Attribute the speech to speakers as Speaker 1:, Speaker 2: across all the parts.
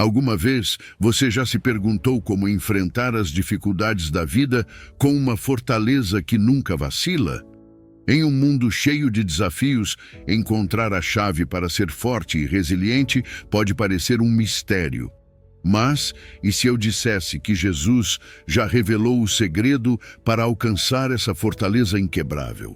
Speaker 1: Alguma vez você já se perguntou como enfrentar as dificuldades da vida com uma fortaleza que nunca vacila? Em um mundo cheio de desafios, encontrar a chave para ser forte e resiliente pode parecer um mistério. Mas, e se eu dissesse que Jesus já revelou o segredo para alcançar essa fortaleza inquebrável?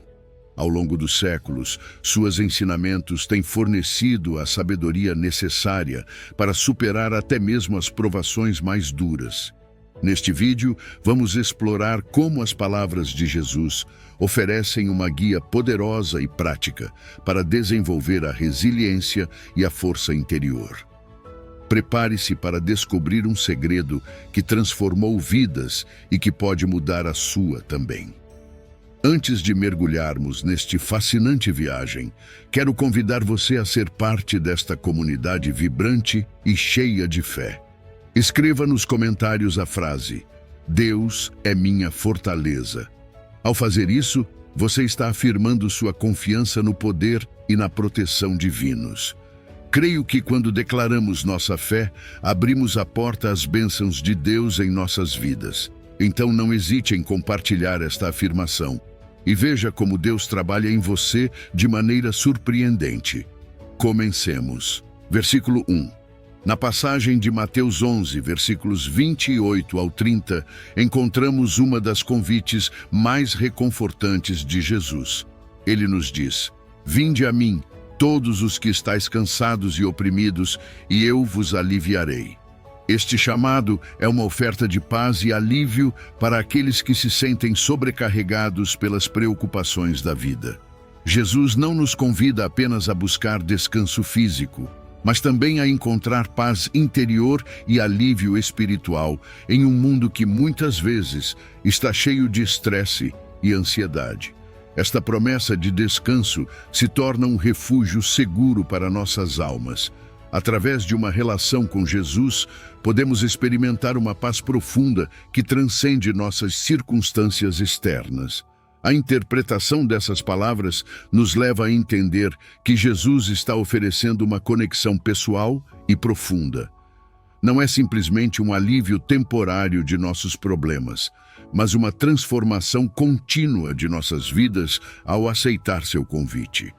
Speaker 1: Ao longo dos séculos, seus ensinamentos têm fornecido a sabedoria necessária para superar até mesmo as provações mais duras. Neste vídeo, vamos explorar como as palavras de Jesus oferecem uma guia poderosa e prática para desenvolver a resiliência e a força interior. Prepare-se para descobrir um segredo que transformou vidas e que pode mudar a sua também. Antes de mergulharmos neste fascinante viagem, quero convidar você a ser parte desta comunidade vibrante e cheia de fé. Escreva nos comentários a frase: "Deus é minha fortaleza". Ao fazer isso, você está afirmando sua confiança no poder e na proteção divinos. Creio que quando declaramos nossa fé, abrimos a porta às bênçãos de Deus em nossas vidas. Então não hesite em compartilhar esta afirmação. E veja como Deus trabalha em você de maneira surpreendente. Comencemos. Versículo 1. Na passagem de Mateus 11, versículos 28 ao 30, encontramos uma das convites mais reconfortantes de Jesus. Ele nos diz: "Vinde a mim, todos os que estáis cansados e oprimidos, e eu vos aliviarei." Este chamado é uma oferta de paz e alívio para aqueles que se sentem sobrecarregados pelas preocupações da vida. Jesus não nos convida apenas a buscar descanso físico, mas também a encontrar paz interior e alívio espiritual em um mundo que muitas vezes está cheio de estresse e ansiedade. Esta promessa de descanso se torna um refúgio seguro para nossas almas. Através de uma relação com Jesus, podemos experimentar uma paz profunda que transcende nossas circunstâncias externas. A interpretação dessas palavras nos leva a entender que Jesus está oferecendo uma conexão pessoal e profunda. Não é simplesmente um alívio temporário de nossos problemas, mas uma transformação contínua de nossas vidas ao aceitar seu convite.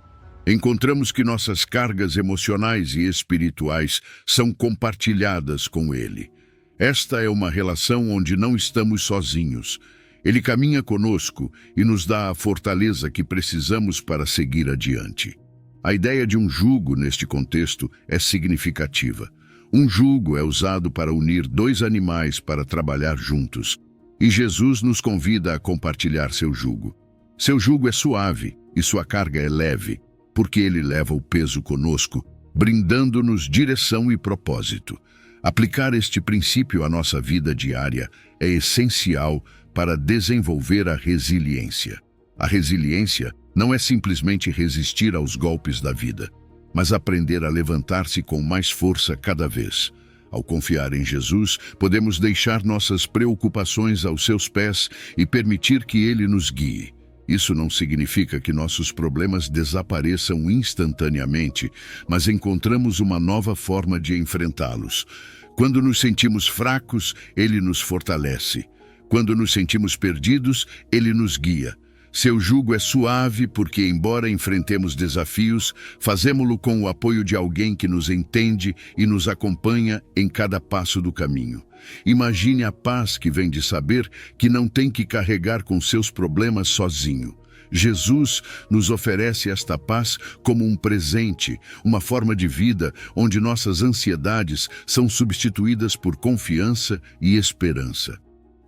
Speaker 1: Encontramos que nossas cargas emocionais e espirituais são compartilhadas com Ele. Esta é uma relação onde não estamos sozinhos. Ele caminha conosco e nos dá a fortaleza que precisamos para seguir adiante. A ideia de um jugo neste contexto é significativa. Um jugo é usado para unir dois animais para trabalhar juntos, e Jesus nos convida a compartilhar seu jugo. Seu jugo é suave e sua carga é leve, porque ele leva o peso conosco, brindando-nos direção e propósito. Aplicar este princípio à nossa vida diária é essencial para desenvolver a resiliência. A resiliência não é simplesmente resistir aos golpes da vida, mas aprender a levantar-se com mais força cada vez. Ao confiar em Jesus, podemos deixar nossas preocupações aos seus pés e permitir que Ele nos guie. Isso não significa que nossos problemas desapareçam instantaneamente, mas encontramos uma nova forma de enfrentá-los. Quando nos sentimos fracos, Ele nos fortalece. Quando nos sentimos perdidos, Ele nos guia. Seu jugo é suave porque, embora enfrentemos desafios, fazemo-lo com o apoio de alguém que nos entende e nos acompanha em cada passo do caminho. Imagine a paz que vem de saber que não tem que carregar com seus problemas sozinho. Jesus nos oferece esta paz como um presente, uma forma de vida onde nossas ansiedades são substituídas por confiança e esperança.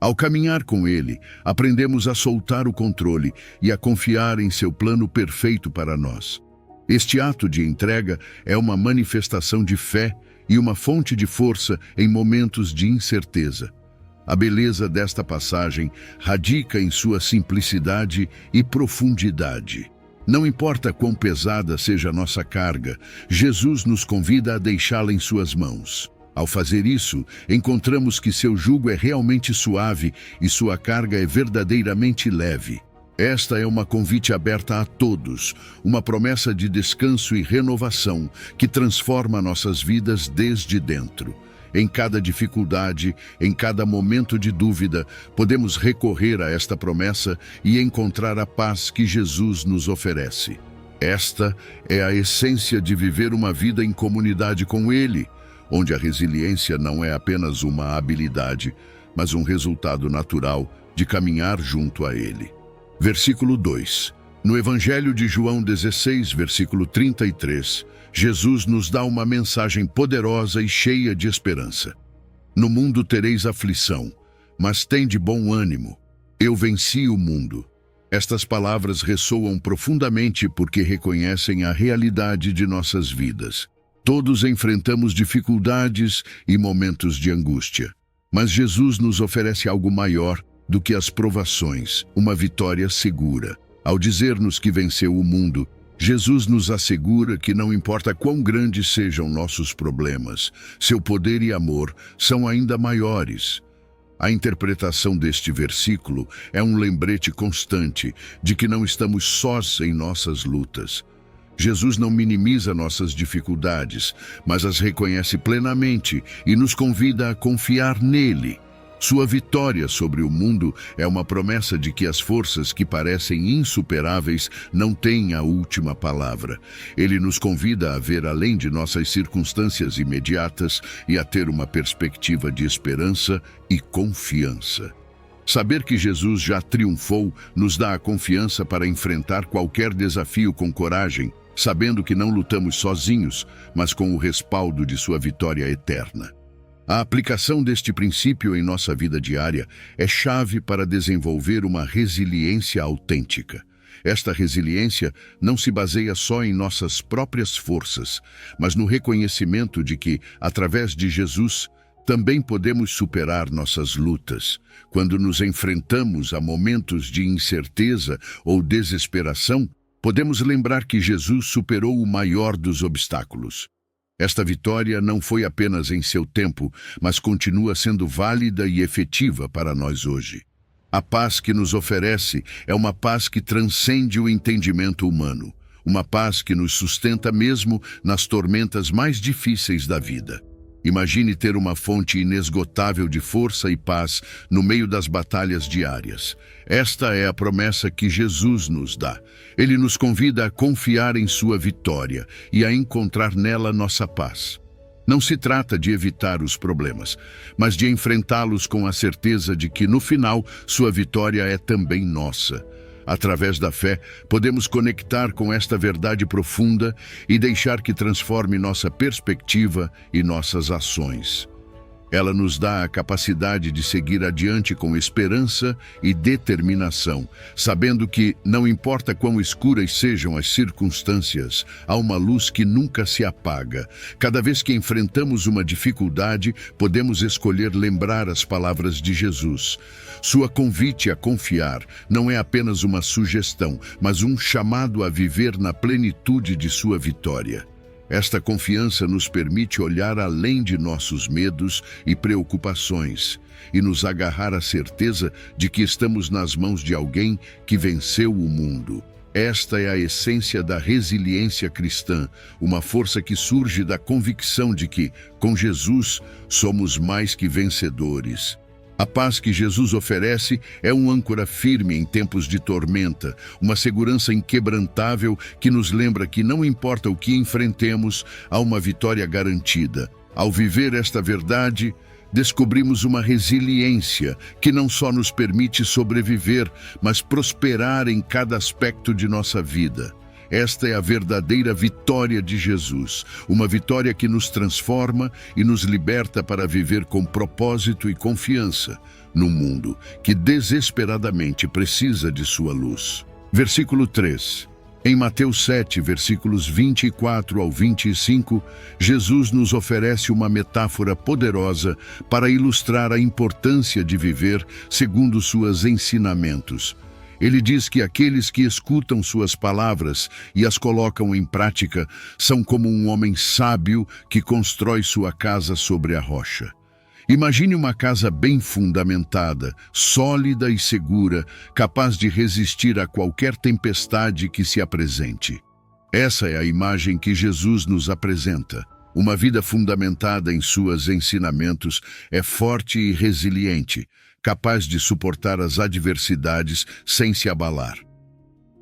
Speaker 1: Ao caminhar com Ele, aprendemos a soltar o controle e a confiar em seu plano perfeito para nós. Este ato de entrega é uma manifestação de fé e uma fonte de força em momentos de incerteza. A beleza desta passagem radica em sua simplicidade e profundidade. Não importa quão pesada seja a nossa carga, Jesus nos convida a deixá-la em suas mãos. Ao fazer isso, encontramos que seu jugo é realmente suave e sua carga é verdadeiramente leve. Esta é uma convite aberta a todos, uma promessa de descanso e renovação que transforma nossas vidas desde dentro. Em cada dificuldade, em cada momento de dúvida, podemos recorrer a esta promessa e encontrar a paz que Jesus nos oferece. Esta é a essência de viver uma vida em comunidade com Ele, onde a resiliência não é apenas uma habilidade, mas um resultado natural de caminhar junto a Ele. Versículo 2. No Evangelho de João 16, versículo 33, Jesus nos dá uma mensagem poderosa e cheia de esperança. No mundo tereis aflição, mas tende bom ânimo. Eu venci o mundo. Estas palavras ressoam profundamente porque reconhecem a realidade de nossas vidas. Todos enfrentamos dificuldades e momentos de angústia. Mas Jesus nos oferece algo maior do que as provações, uma vitória segura. Ao dizer-nos que venceu o mundo, Jesus nos assegura que não importa quão grandes sejam nossos problemas, seu poder e amor são ainda maiores. A interpretação deste versículo é um lembrete constante de que não estamos sós em nossas lutas. Jesus não minimiza nossas dificuldades, mas as reconhece plenamente e nos convida a confiar nele. Sua vitória sobre o mundo é uma promessa de que as forças que parecem insuperáveis não têm a última palavra. Ele nos convida a ver além de nossas circunstâncias imediatas e a ter uma perspectiva de esperança e confiança. Saber que Jesus já triunfou nos dá a confiança para enfrentar qualquer desafio com coragem, sabendo que não lutamos sozinhos, mas com o respaldo de sua vitória eterna. A aplicação deste princípio em nossa vida diária é chave para desenvolver uma resiliência autêntica. Esta resiliência não se baseia só em nossas próprias forças, mas no reconhecimento de que, através de Jesus, também podemos superar nossas lutas. Quando nos enfrentamos a momentos de incerteza ou desesperação, podemos lembrar que Jesus superou o maior dos obstáculos. Esta vitória não foi apenas em seu tempo, mas continua sendo válida e efetiva para nós hoje. A paz que nos oferece é uma paz que transcende o entendimento humano, uma paz que nos sustenta mesmo nas tormentas mais difíceis da vida. Imagine ter uma fonte inesgotável de força e paz no meio das batalhas diárias. Esta é a promessa que Jesus nos dá. Ele nos convida a confiar em sua vitória e a encontrar nela nossa paz. Não se trata de evitar os problemas, mas de enfrentá-los com a certeza de que, no final, sua vitória é também nossa. Através da fé, podemos conectar com esta verdade profunda e deixar que transforme nossa perspectiva e nossas ações. Ela nos dá a capacidade de seguir adiante com esperança e determinação, sabendo que, não importa quão escuras sejam as circunstâncias, há uma luz que nunca se apaga. Cada vez que enfrentamos uma dificuldade, podemos escolher lembrar as palavras de Jesus. Sua convite a confiar não é apenas uma sugestão, mas um chamado a viver na plenitude de sua vitória. Esta confiança nos permite olhar além de nossos medos e preocupações e nos agarrar à certeza de que estamos nas mãos de alguém que venceu o mundo. Esta é a essência da resiliência cristã, uma força que surge da convicção de que, com Jesus, somos mais que vencedores. A paz que Jesus oferece é um âncora firme em tempos de tormenta, uma segurança inquebrantável que nos lembra que não importa o que enfrentemos, há uma vitória garantida. Ao viver esta verdade, descobrimos uma resiliência que não só nos permite sobreviver, mas prosperar em cada aspecto de nossa vida. Esta é a verdadeira vitória de Jesus, uma vitória que nos transforma e nos liberta para viver com propósito e confiança num mundo que desesperadamente precisa de sua luz. Versículo 3. Em Mateus 7, versículos 24 ao 25, Jesus nos oferece uma metáfora poderosa para ilustrar a importância de viver segundo seus ensinamentos. Ele diz que aqueles que escutam suas palavras e as colocam em prática são como um homem sábio que constrói sua casa sobre a rocha. Imagine uma casa bem fundamentada, sólida e segura, capaz de resistir a qualquer tempestade que se apresente. Essa é a imagem que Jesus nos apresenta. Uma vida fundamentada em seus ensinamentos é forte e resiliente, capaz de suportar as adversidades sem se abalar.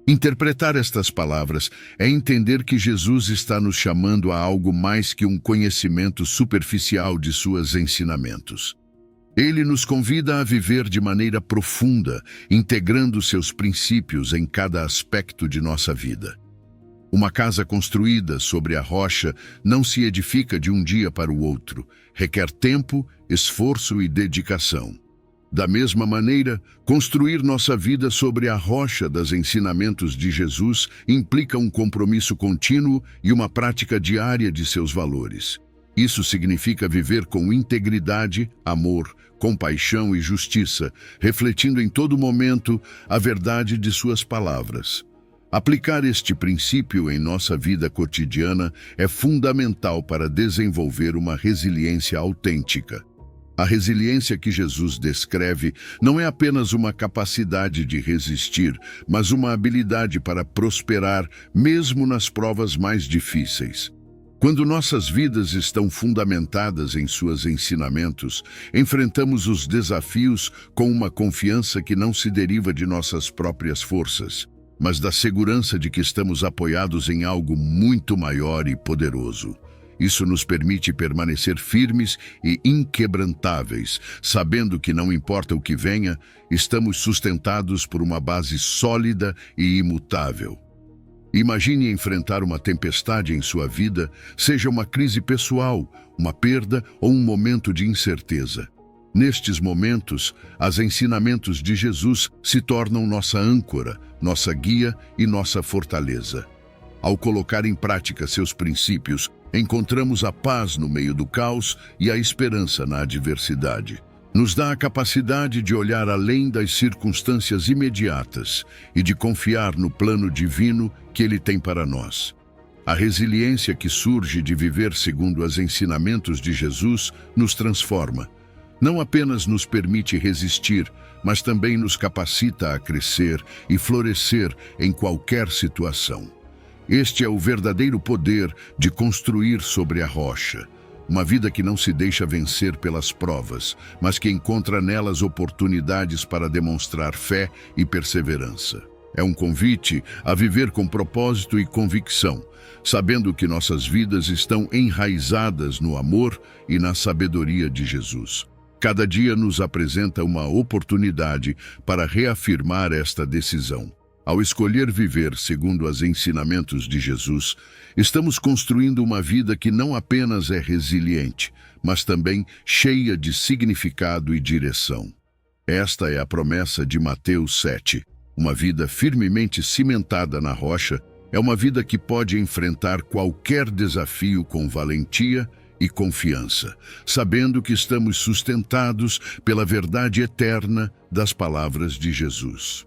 Speaker 1: Interpretar estas palavras é entender que Jesus está nos chamando a algo mais que um conhecimento superficial de seus ensinamentos. Ele nos convida a viver de maneira profunda, integrando seus princípios em cada aspecto de nossa vida. Uma casa construída sobre a rocha não se edifica de um dia para o outro, requer tempo, esforço e dedicação. Da mesma maneira, construir nossa vida sobre a rocha dos ensinamentos de Jesus implica um compromisso contínuo e uma prática diária de seus valores. Isso significa viver com integridade, amor, compaixão e justiça, refletindo em todo momento a verdade de suas palavras. Aplicar este princípio em nossa vida cotidiana é fundamental para desenvolver uma resiliência autêntica. A resiliência que Jesus descreve não é apenas uma capacidade de resistir, mas uma habilidade para prosperar mesmo nas provas mais difíceis. Quando nossas vidas estão fundamentadas em seus ensinamentos, enfrentamos os desafios com uma confiança que não se deriva de nossas próprias forças, mas da segurança de que estamos apoiados em algo muito maior e poderoso. Isso nos permite permanecer firmes e inquebrantáveis, sabendo que não importa o que venha, estamos sustentados por uma base sólida e imutável. Imagine enfrentar uma tempestade em sua vida, seja uma crise pessoal, uma perda ou um momento de incerteza. Nestes momentos, os ensinamentos de Jesus se tornam nossa âncora, nossa guia e nossa fortaleza. Ao colocar em prática seus princípios, encontramos a paz no meio do caos e a esperança na adversidade. Nos dá a capacidade de olhar além das circunstâncias imediatas e de confiar no plano divino que Ele tem para nós. A resiliência que surge de viver segundo os ensinamentos de Jesus nos transforma. Não apenas nos permite resistir, mas também nos capacita a crescer e florescer em qualquer situação. Este é o verdadeiro poder de construir sobre a rocha. Uma vida que não se deixa vencer pelas provas, mas que encontra nelas oportunidades para demonstrar fé e perseverança. É um convite a viver com propósito e convicção, sabendo que nossas vidas estão enraizadas no amor e na sabedoria de Jesus. Cada dia nos apresenta uma oportunidade para reafirmar esta decisão. Ao escolher viver segundo os ensinamentos de Jesus, estamos construindo uma vida que não apenas é resiliente, mas também cheia de significado e direção. Esta é a promessa de Mateus 7. Uma vida firmemente cimentada na rocha é uma vida que pode enfrentar qualquer desafio com valentia e confiança, sabendo que estamos sustentados pela verdade eterna das palavras de Jesus.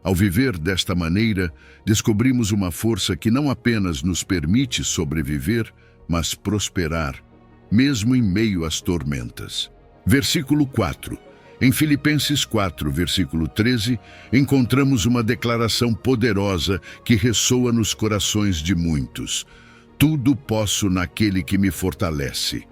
Speaker 1: Ao viver desta maneira, descobrimos uma força que não apenas nos permite sobreviver, mas prosperar, mesmo em meio às tormentas. Versículo 4. Em Filipenses 4, versículo 13, encontramos uma declaração poderosa que ressoa nos corações de muitos. Tudo posso naquele que me fortalece.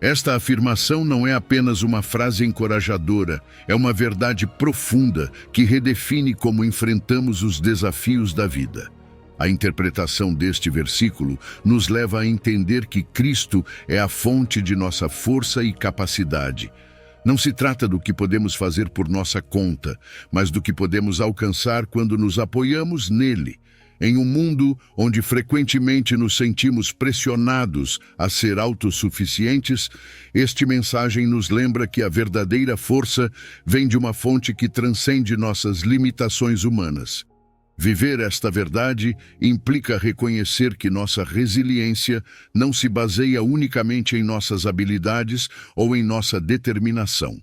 Speaker 1: Esta afirmação não é apenas uma frase encorajadora, é uma verdade profunda que redefine como enfrentamos os desafios da vida. A interpretação deste versículo nos leva a entender que Cristo é a fonte de nossa força e capacidade. Não se trata do que podemos fazer por nossa conta, mas do que podemos alcançar quando nos apoiamos nele. Em um mundo onde frequentemente nos sentimos pressionados a ser autossuficientes, esta mensagem nos lembra que a verdadeira força vem de uma fonte que transcende nossas limitações humanas. Viver esta verdade implica reconhecer que nossa resiliência não se baseia unicamente em nossas habilidades ou em nossa determinação.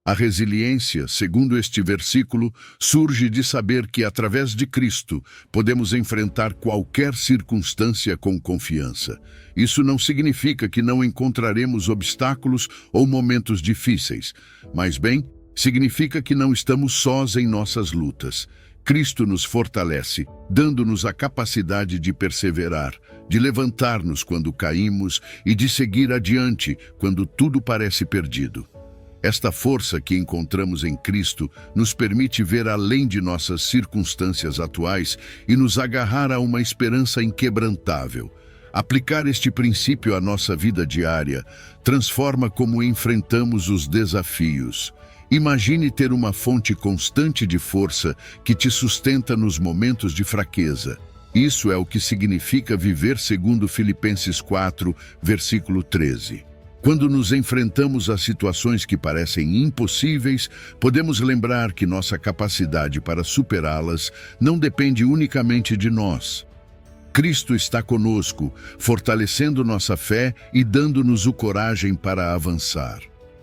Speaker 1: A resiliência, segundo este versículo, surge de saber que, através de Cristo, podemos enfrentar qualquer circunstância com confiança. Isso não significa que não encontraremos obstáculos ou momentos difíceis, mas bem, significa que não estamos sós em nossas lutas. Cristo nos fortalece, dando-nos a capacidade de perseverar, de levantar-nos quando caímos e de seguir adiante quando tudo parece perdido. Esta força que encontramos em Cristo nos permite ver além de nossas circunstâncias atuais e nos agarrar a uma esperança inquebrantável. Aplicar este princípio à nossa vida diária transforma como enfrentamos os desafios. Imagine ter uma fonte constante de força que te sustenta nos momentos de fraqueza. Isso é o que significa viver segundo Filipenses 4, versículo 13. Quando nos enfrentamos a situações que parecem impossíveis, podemos lembrar que nossa capacidade para superá-las não depende unicamente de nós. Cristo está conosco, fortalecendo nossa fé e dando-nos o coragem para avançar.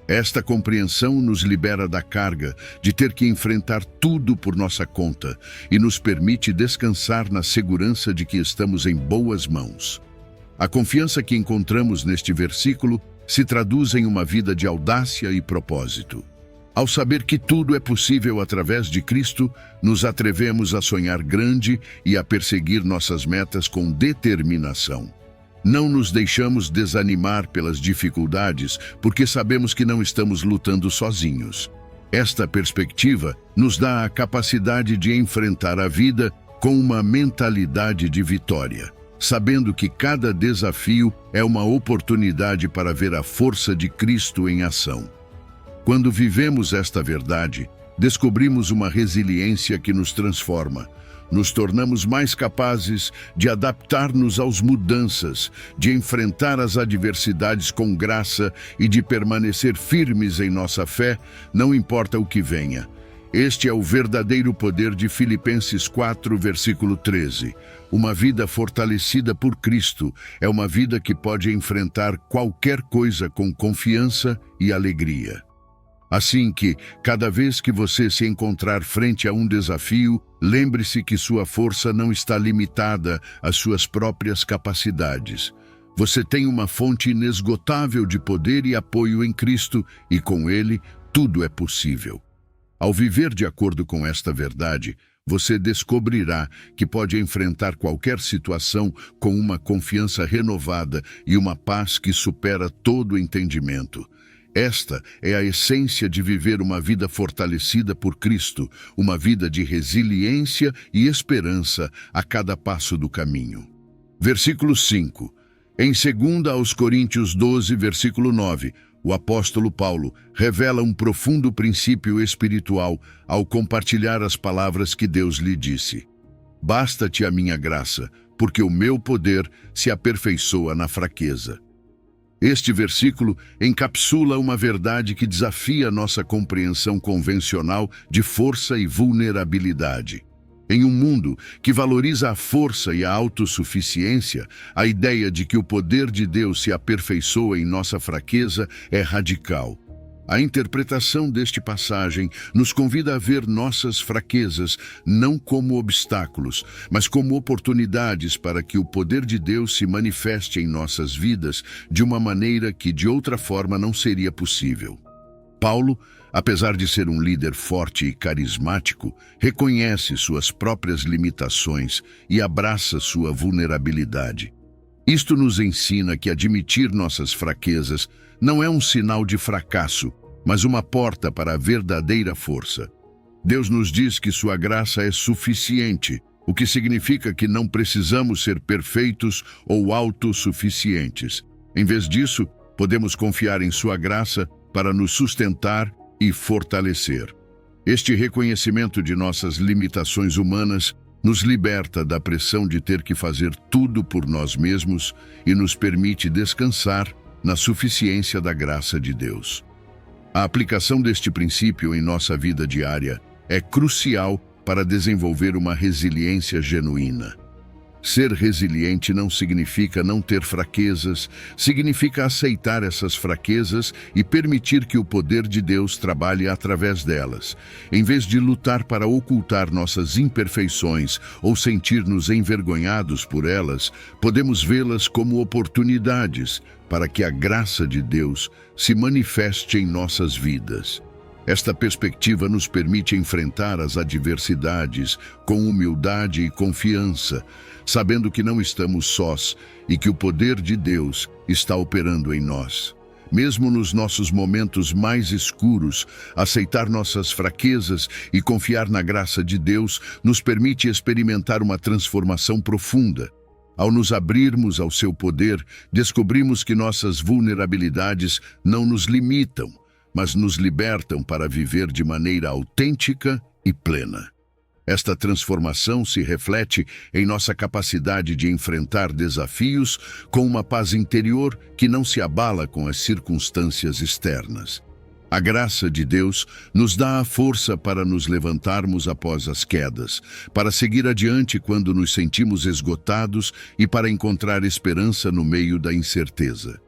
Speaker 1: Esta compreensão nos libera da carga de ter que enfrentar tudo por nossa conta e nos permite descansar na segurança de que estamos em boas mãos. A confiança que encontramos neste versículo se traduz em uma vida de audácia e propósito. Ao saber que tudo é possível através de Cristo, nos atrevemos a sonhar grande e a perseguir nossas metas com determinação. Não nos deixamos desanimar pelas dificuldades, porque sabemos que não estamos lutando sozinhos. Esta perspectiva nos dá a capacidade de enfrentar a vida com uma mentalidade de vitória, sabendo que cada desafio é uma oportunidade para ver a força de Cristo em ação. Quando vivemos esta verdade, descobrimos uma resiliência que nos transforma. Nos tornamos mais capazes de adaptar-nos às mudanças, de enfrentar as adversidades com graça e de permanecer firmes em nossa fé, não importa o que venha. Este é o verdadeiro poder de Filipenses 4, versículo 13. Uma vida fortalecida por Cristo é uma vida que pode enfrentar qualquer coisa com confiança e alegria. Assim que, cada vez que você se encontrar frente a um desafio, lembre-se que sua força não está limitada às suas próprias capacidades. Você tem uma fonte inesgotável de poder e apoio em Cristo, e com Ele, tudo é possível. Ao viver de acordo com esta verdade, você descobrirá que pode enfrentar qualquer situação com uma confiança renovada e uma paz que supera todo entendimento. Esta é a essência de viver uma vida fortalecida por Cristo, uma vida de resiliência e esperança a cada passo do caminho. Versículo 5. Em 2 aos Coríntios 12, versículo 9, o apóstolo Paulo revela um profundo princípio espiritual ao compartilhar as palavras que Deus lhe disse. Basta-te a minha graça, porque o meu poder se aperfeiçoa na fraqueza. Este versículo encapsula uma verdade que desafia nossa compreensão convencional de força e vulnerabilidade. Em um mundo que valoriza a força e a autossuficiência, a ideia de que o poder de Deus se aperfeiçoa em nossa fraqueza é radical. A interpretação deste passagem nos convida a ver nossas fraquezas não como obstáculos, mas como oportunidades para que o poder de Deus se manifeste em nossas vidas de uma maneira que de outra forma não seria possível. Paulo, apesar de ser um líder forte e carismático, reconhece suas próprias limitações e abraça sua vulnerabilidade. Isto nos ensina que admitir nossas fraquezas não é um sinal de fracasso, mas uma porta para a verdadeira força. Deus nos diz que sua graça é suficiente, o que significa que não precisamos ser perfeitos ou autossuficientes. Em vez disso, podemos confiar em sua graça para nos sustentar e fortalecer. Este reconhecimento de nossas limitações humanas nos liberta da pressão de ter que fazer tudo por nós mesmos e nos permite descansar na suficiência da graça de Deus. A aplicação deste princípio em nossa vida diária é crucial para desenvolver uma resiliência genuína. Ser resiliente não significa não ter fraquezas, significa aceitar essas fraquezas e permitir que o poder de Deus trabalhe através delas. Em vez de lutar para ocultar nossas imperfeições ou sentir-nos envergonhados por elas, podemos vê-las como oportunidades para que a graça de Deus se manifeste em nossas vidas. Esta perspectiva nos permite enfrentar as adversidades com humildade e confiança, sabendo que não estamos sós e que o poder de Deus está operando em nós. Mesmo nos nossos momentos mais escuros, aceitar nossas fraquezas e confiar na graça de Deus nos permite experimentar uma transformação profunda. Ao nos abrirmos ao seu poder, descobrimos que nossas vulnerabilidades não nos limitam, mas nos libertam para viver de maneira autêntica e plena. Esta transformação se reflete em nossa capacidade de enfrentar desafios com uma paz interior que não se abala com as circunstâncias externas. A graça de Deus nos dá a força para nos levantarmos após as quedas, para seguir adiante quando nos sentimos esgotados e para encontrar esperança no meio da incerteza.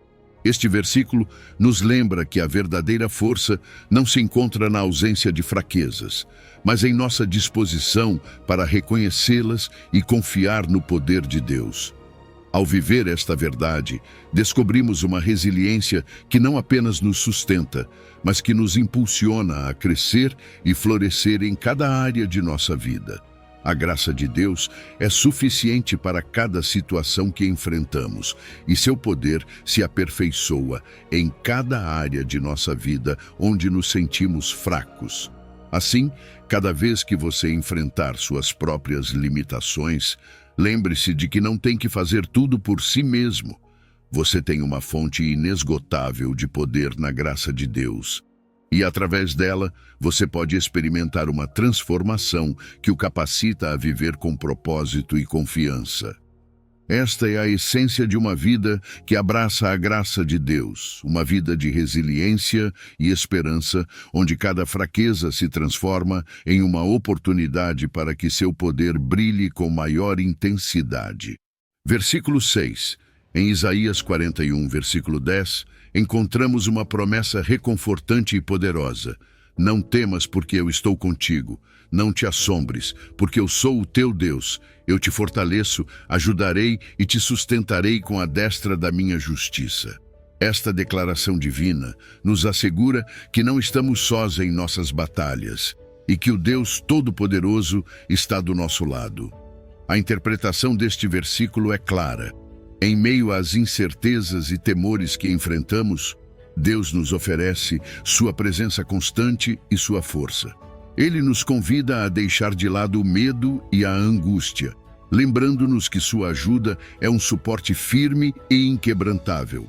Speaker 1: Este versículo nos lembra que a verdadeira força não se encontra na ausência de fraquezas, mas em nossa disposição para reconhecê-las e confiar no poder de Deus. Ao viver esta verdade, descobrimos uma resiliência que não apenas nos sustenta, mas que nos impulsiona a crescer e florescer em cada área de nossa vida. A graça de Deus é suficiente para cada situação que enfrentamos, e seu poder se aperfeiçoa em cada área de nossa vida onde nos sentimos fracos. Assim, cada vez que você enfrentar suas próprias limitações, lembre-se de que não tem que fazer tudo por si mesmo. Você tem uma fonte inesgotável de poder na graça de Deus. E através dela, você pode experimentar uma transformação que o capacita a viver com propósito e confiança. Esta é a essência de uma vida que abraça a graça de Deus, uma vida de resiliência e esperança, onde cada fraqueza se transforma em uma oportunidade para que seu poder brilhe com maior intensidade. Versículo 6. Em Isaías 41, versículo 10, encontramos uma promessa reconfortante e poderosa. Não temas, porque eu estou contigo. Não te assombres, porque eu sou o teu Deus. Eu te fortaleço, ajudarei e te sustentarei com a destra da minha justiça. Esta declaração divina nos assegura que não estamos sós em nossas batalhas e que o Deus Todo-Poderoso está do nosso lado. A interpretação deste versículo é clara. Em meio às incertezas e temores que enfrentamos, Deus nos oferece sua presença constante e sua força. Ele nos convida a deixar de lado o medo e a angústia, lembrando-nos que sua ajuda é um suporte firme e inquebrantável.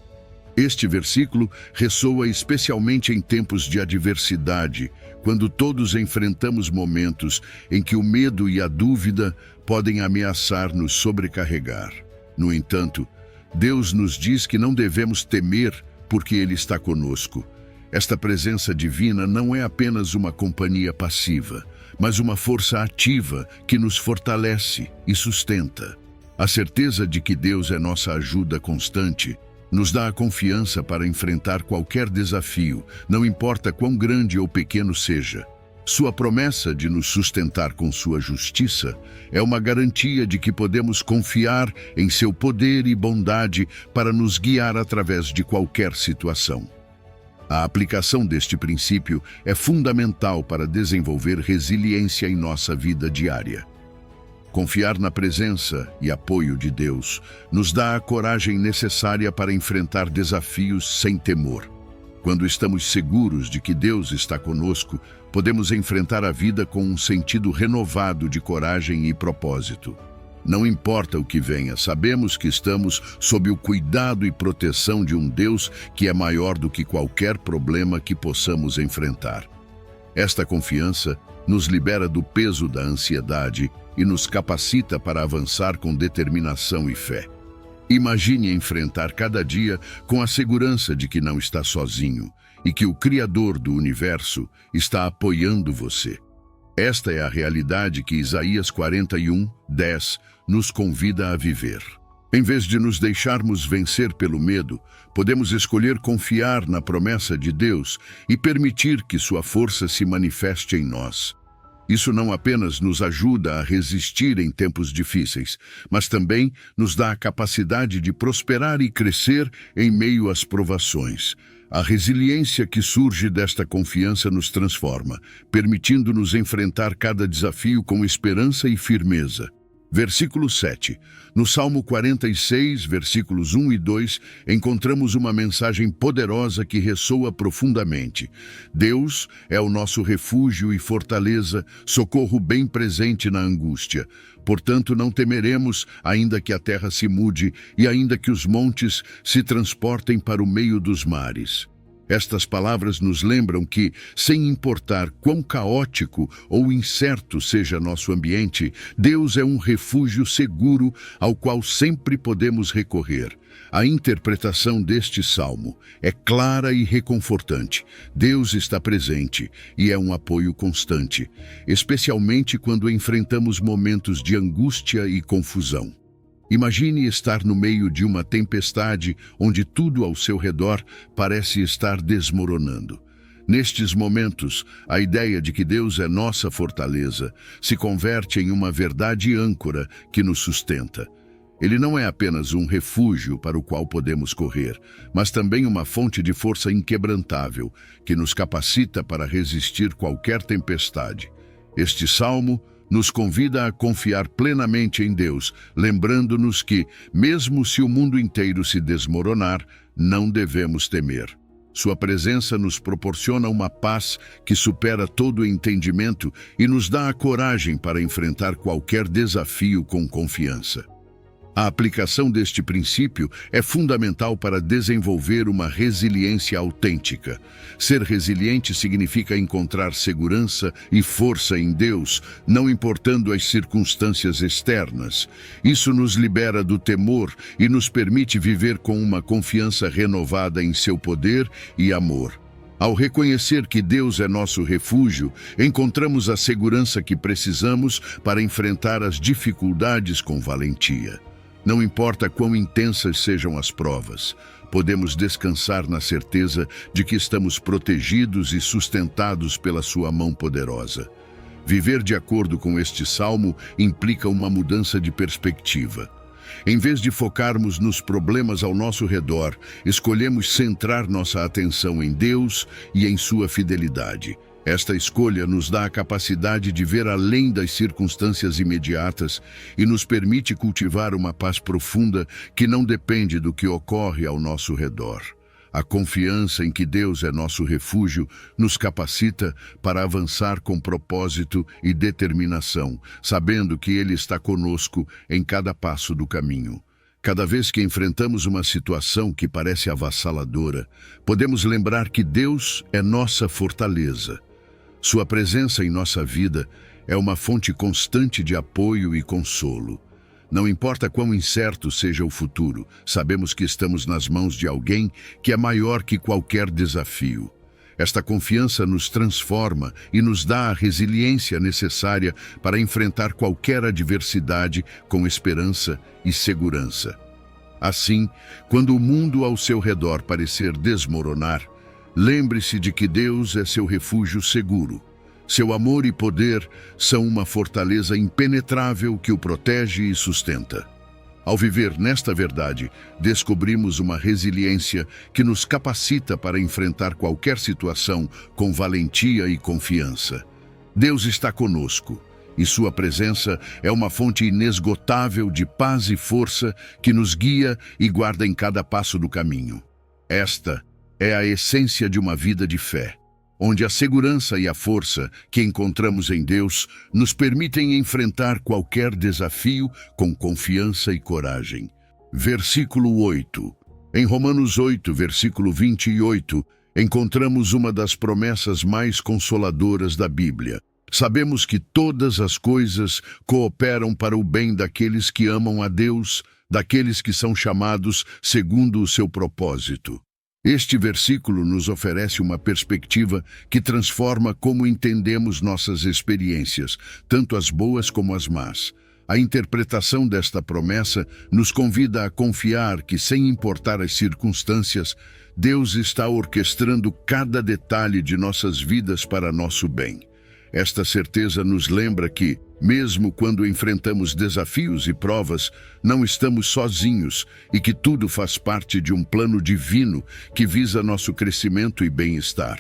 Speaker 1: Este versículo ressoa especialmente em tempos de adversidade, quando todos enfrentamos momentos em que o medo e a dúvida podem ameaçar nos sobrecarregar. No entanto, Deus nos diz que não devemos temer porque Ele está conosco. Esta presença divina não é apenas uma companhia passiva, mas uma força ativa que nos fortalece e sustenta. A certeza de que Deus é nossa ajuda constante nos dá a confiança para enfrentar qualquer desafio, não importa quão grande ou pequeno seja. Sua promessa de nos sustentar com sua justiça é uma garantia de que podemos confiar em seu poder e bondade para nos guiar através de qualquer situação. A aplicação deste princípio é fundamental para desenvolver resiliência em nossa vida diária. Confiar na presença e apoio de Deus nos dá a coragem necessária para enfrentar desafios sem temor. Quando estamos seguros de que Deus está conosco, podemos enfrentar a vida com um sentido renovado de coragem e propósito. Não importa o que venha, sabemos que estamos sob o cuidado e proteção de um Deus que é maior do que qualquer problema que possamos enfrentar. Esta confiança nos libera do peso da ansiedade e nos capacita para avançar com determinação e fé. Imagine enfrentar cada dia com a segurança de que não está sozinho e que o Criador do universo está apoiando você. Esta é a realidade que Isaías 41, 10 nos convida a viver. Em vez de nos deixarmos vencer pelo medo, podemos escolher confiar na promessa de Deus e permitir que sua força se manifeste em nós. Isso não apenas nos ajuda a resistir em tempos difíceis, mas também nos dá a capacidade de prosperar e crescer em meio às provações. A resiliência que surge desta confiança nos transforma, permitindo-nos enfrentar cada desafio com esperança e firmeza. Versículo 7. No Salmo 46, versículos 1 e 2, encontramos uma mensagem poderosa que ressoa profundamente. Deus é o nosso refúgio e fortaleza, socorro bem presente na angústia. Portanto, não temeremos, ainda que a terra se mude e ainda que os montes se transportem para o meio dos mares. Estas palavras nos lembram que, sem importar quão caótico ou incerto seja nosso ambiente, Deus é um refúgio seguro ao qual sempre podemos recorrer. A interpretação deste salmo é clara e reconfortante. Deus está presente e é um apoio constante, especialmente quando enfrentamos momentos de angústia e confusão. Imagine estar no meio de uma tempestade onde tudo ao seu redor parece estar desmoronando. Nestes momentos, a ideia de que Deus é nossa fortaleza se converte em uma verdade âncora que nos sustenta. Ele não é apenas um refúgio para o qual podemos correr, mas também uma fonte de força inquebrantável que nos capacita para resistir qualquer tempestade. Este salmo nos convida a confiar plenamente em Deus, lembrando-nos que, mesmo se o mundo inteiro se desmoronar, não devemos temer. Sua presença nos proporciona uma paz que supera todo o entendimento e nos dá a coragem para enfrentar qualquer desafio com confiança. A aplicação deste princípio é fundamental para desenvolver uma resiliência autêntica. Ser resiliente significa encontrar segurança e força em Deus, não importando as circunstâncias externas. Isso nos libera do temor e nos permite viver com uma confiança renovada em seu poder e amor. Ao reconhecer que Deus é nosso refúgio, encontramos a segurança que precisamos para enfrentar as dificuldades com valentia. Não importa quão intensas sejam as provas, podemos descansar na certeza de que estamos protegidos e sustentados pela sua mão poderosa. Viver de acordo com este salmo implica uma mudança de perspectiva. Em vez de focarmos nos problemas ao nosso redor, escolhemos centrar nossa atenção em Deus e em sua fidelidade. Esta escolha nos dá a capacidade de ver além das circunstâncias imediatas e nos permite cultivar uma paz profunda que não depende do que ocorre ao nosso redor. A confiança em que Deus é nosso refúgio nos capacita para avançar com propósito e determinação, sabendo que Ele está conosco em cada passo do caminho. Cada vez que enfrentamos uma situação que parece avassaladora, podemos lembrar que Deus é nossa fortaleza. Sua presença em nossa vida é uma fonte constante de apoio e consolo. Não importa quão incerto seja o futuro, sabemos que estamos nas mãos de alguém que é maior que qualquer desafio. Esta confiança nos transforma e nos dá a resiliência necessária para enfrentar qualquer adversidade com esperança e segurança. Assim, quando o mundo ao seu redor parecer desmoronar, lembre-se de que Deus é seu refúgio seguro. Seu amor e poder são uma fortaleza impenetrável que o protege e sustenta. Ao viver nesta verdade, descobrimos uma resiliência que nos capacita para enfrentar qualquer situação com valentia e confiança. Deus está conosco, e sua presença é uma fonte inesgotável de paz e força que nos guia e guarda em cada passo do caminho. Esta é a essência de uma vida de fé, onde a segurança e a força que encontramos em Deus nos permitem enfrentar qualquer desafio com confiança e coragem. Versículo 8. Em Romanos 8, versículo 28, encontramos uma das promessas mais consoladoras da Bíblia. Sabemos que todas as coisas cooperam para o bem daqueles que amam a Deus, daqueles que são chamados segundo o seu propósito. Este versículo nos oferece uma perspectiva que transforma como entendemos nossas experiências, tanto as boas como as más. A interpretação desta promessa nos convida a confiar que, sem importar as circunstâncias, Deus está orquestrando cada detalhe de nossas vidas para nosso bem. Esta certeza nos lembra que, mesmo quando enfrentamos desafios e provas, não estamos sozinhos e que tudo faz parte de um plano divino que visa nosso crescimento e bem-estar.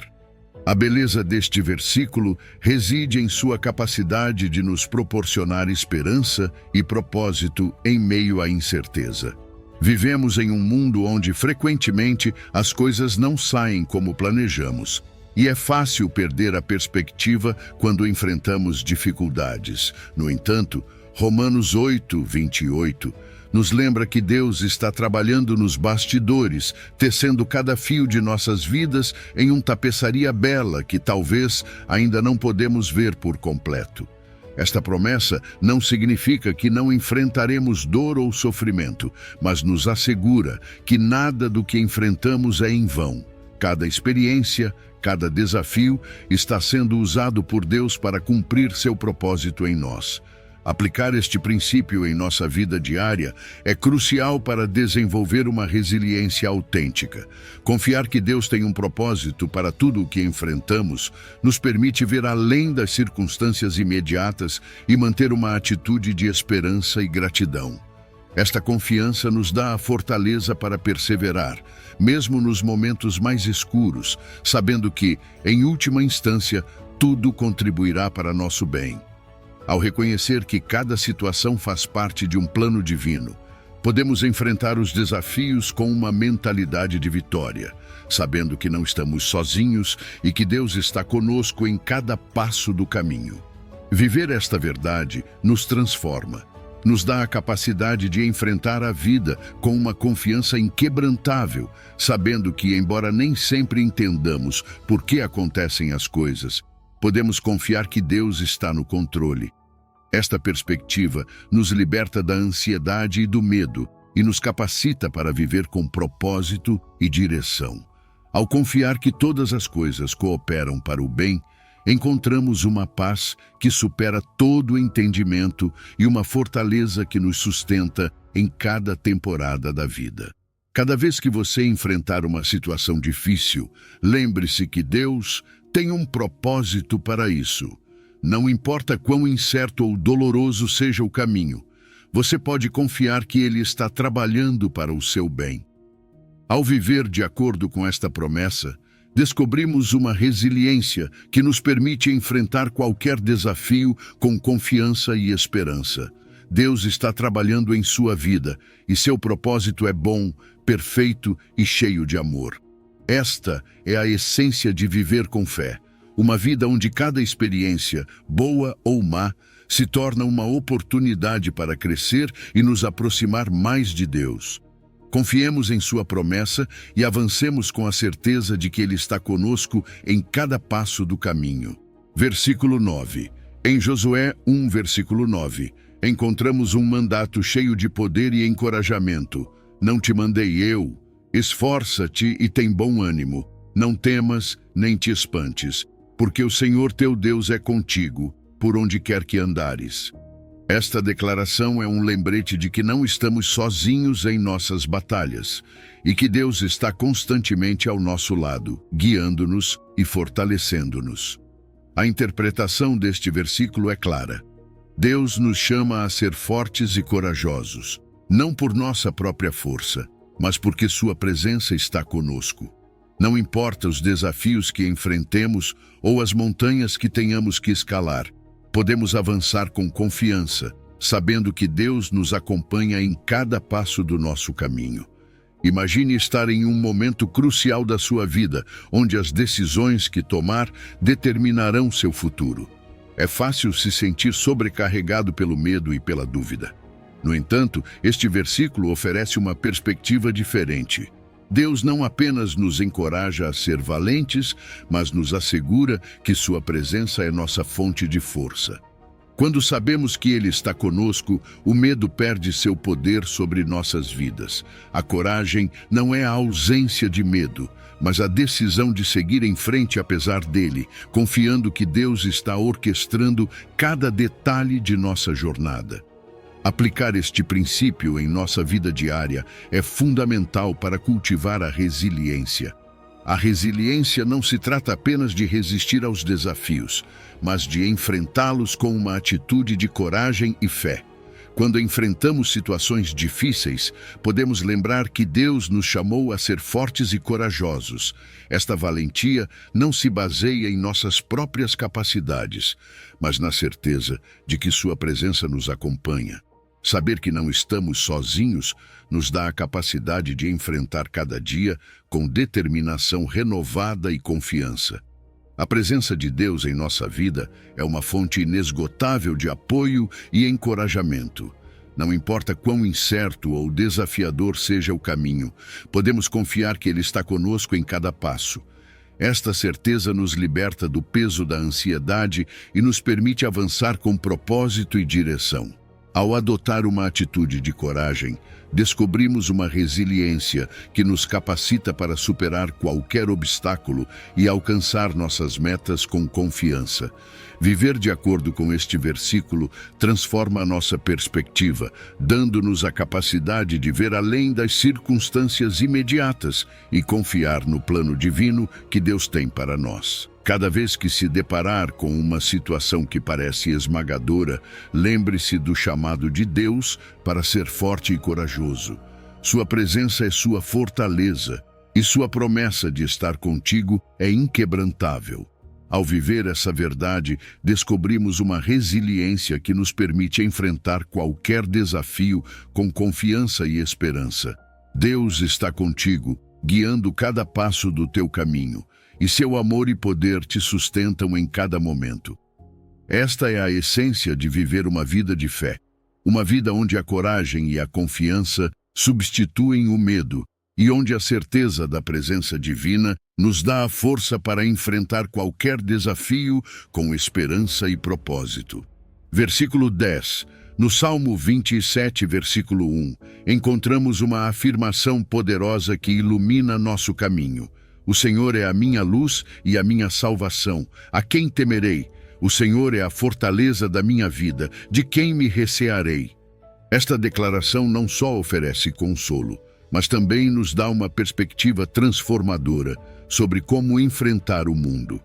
Speaker 1: A beleza deste versículo reside em sua capacidade de nos proporcionar esperança e propósito em meio à incerteza. Vivemos em um mundo onde, frequentemente, as coisas não saem como planejamos. E é fácil perder a perspectiva quando enfrentamos dificuldades. No entanto, Romanos 8:28 nos lembra que Deus está trabalhando nos bastidores, tecendo cada fio de nossas vidas em uma tapeçaria bela que talvez ainda não podemos ver por completo. Esta promessa não significa que não enfrentaremos dor ou sofrimento, mas nos assegura que nada do que enfrentamos é em vão. Cada experiência, cada desafio está sendo usado por Deus para cumprir seu propósito em nós. Aplicar este princípio em nossa vida diária é crucial para desenvolver uma resiliência autêntica. Confiar que Deus tem um propósito para tudo o que enfrentamos nos permite ver além das circunstâncias imediatas e manter uma atitude de esperança e gratidão. Esta confiança nos dá a fortaleza para perseverar, mesmo nos momentos mais escuros, sabendo que, em última instância, tudo contribuirá para nosso bem. Ao reconhecer que cada situação faz parte de um plano divino, podemos enfrentar os desafios com uma mentalidade de vitória, sabendo que não estamos sozinhos e que Deus está conosco em cada passo do caminho. Viver esta verdade nos transforma, nos dá a capacidade de enfrentar a vida com uma confiança inquebrantável, sabendo que, embora nem sempre entendamos por que acontecem as coisas, podemos confiar que Deus está no controle. Esta perspectiva nos liberta da ansiedade e do medo e nos capacita para viver com propósito e direção. Ao confiar que todas as coisas cooperam para o bem, encontramos uma paz que supera todo o entendimento e uma fortaleza que nos sustenta em cada temporada da vida. Cada vez que você enfrentar uma situação difícil, lembre-se que Deus tem um propósito para isso. Não importa quão incerto ou doloroso seja o caminho, você pode confiar que Ele está trabalhando para o seu bem. Ao viver de acordo com esta promessa, descobrimos uma resiliência que nos permite enfrentar qualquer desafio com confiança e esperança. Deus está trabalhando em sua vida e seu propósito é bom, perfeito e cheio de amor. Esta é a essência de viver com fé. Uma vida onde cada experiência, boa ou má, se torna uma oportunidade para crescer e nos aproximar mais de Deus. Confiemos em sua promessa e avancemos com a certeza de que Ele está conosco em cada passo do caminho. Versículo 9. Em Josué 1, versículo 9, encontramos um mandato cheio de poder e encorajamento. Não te mandei eu? Esforça-te e tem bom ânimo. Não temas, nem te espantes, porque o Senhor teu Deus é contigo, por onde quer que andares. Esta declaração é um lembrete de que não estamos sozinhos em nossas batalhas e que Deus está constantemente ao nosso lado, guiando-nos e fortalecendo-nos. A interpretação deste versículo é clara. Deus nos chama a ser fortes e corajosos, não por nossa própria força, mas porque sua presença está conosco. Não importa os desafios que enfrentemos ou as montanhas que tenhamos que escalar, podemos avançar com confiança, sabendo que Deus nos acompanha em cada passo do nosso caminho. Imagine estar em um momento crucial da sua vida, onde as decisões que tomar determinarão seu futuro. É fácil se sentir sobrecarregado pelo medo e pela dúvida. No entanto, este versículo oferece uma perspectiva diferente. Deus não apenas nos encoraja a ser valentes, mas nos assegura que sua presença é nossa fonte de força. Quando sabemos que Ele está conosco, o medo perde seu poder sobre nossas vidas. A coragem não é a ausência de medo, mas a decisão de seguir em frente apesar dele, confiando que Deus está orquestrando cada detalhe de nossa jornada. Aplicar este princípio em nossa vida diária é fundamental para cultivar a resiliência. A resiliência não se trata apenas de resistir aos desafios, mas de enfrentá-los com uma atitude de coragem e fé. Quando enfrentamos situações difíceis, podemos lembrar que Deus nos chamou a ser fortes e corajosos. Esta valentia não se baseia em nossas próprias capacidades, mas na certeza de que Sua presença nos acompanha. Saber que não estamos sozinhos nos dá a capacidade de enfrentar cada dia com determinação renovada e confiança. A presença de Deus em nossa vida é uma fonte inesgotável de apoio e encorajamento. Não importa quão incerto ou desafiador seja o caminho, podemos confiar que Ele está conosco em cada passo. Esta certeza nos liberta do peso da ansiedade e nos permite avançar com propósito e direção. Ao adotar uma atitude de coragem, descobrimos uma resiliência que nos capacita para superar qualquer obstáculo e alcançar nossas metas com confiança. Viver de acordo com este versículo transforma a nossa perspectiva, dando-nos a capacidade de ver além das circunstâncias imediatas e confiar no plano divino que Deus tem para nós. Cada vez que se deparar com uma situação que parece esmagadora, lembre-se do chamado de Deus para ser forte e corajoso. Sua presença é sua fortaleza e sua promessa de estar contigo é inquebrantável. Ao viver essa verdade, descobrimos uma resiliência que nos permite enfrentar qualquer desafio com confiança e esperança. Deus está contigo, guiando cada passo do teu caminho, e seu amor e poder te sustentam em cada momento. Esta é a essência de viver uma vida de fé, uma vida onde a coragem e a confiança substituem o medo, e onde a certeza da presença divina nos dá a força para enfrentar qualquer desafio com esperança e propósito. Versículo 10. No Salmo 27, versículo 1, encontramos uma afirmação poderosa que ilumina nosso caminho. O Senhor é a minha luz e a minha salvação. A quem temerei? O Senhor é a fortaleza da minha vida. De quem me recearei? Esta declaração não só oferece consolo, mas também nos dá uma perspectiva transformadora sobre como enfrentar o mundo.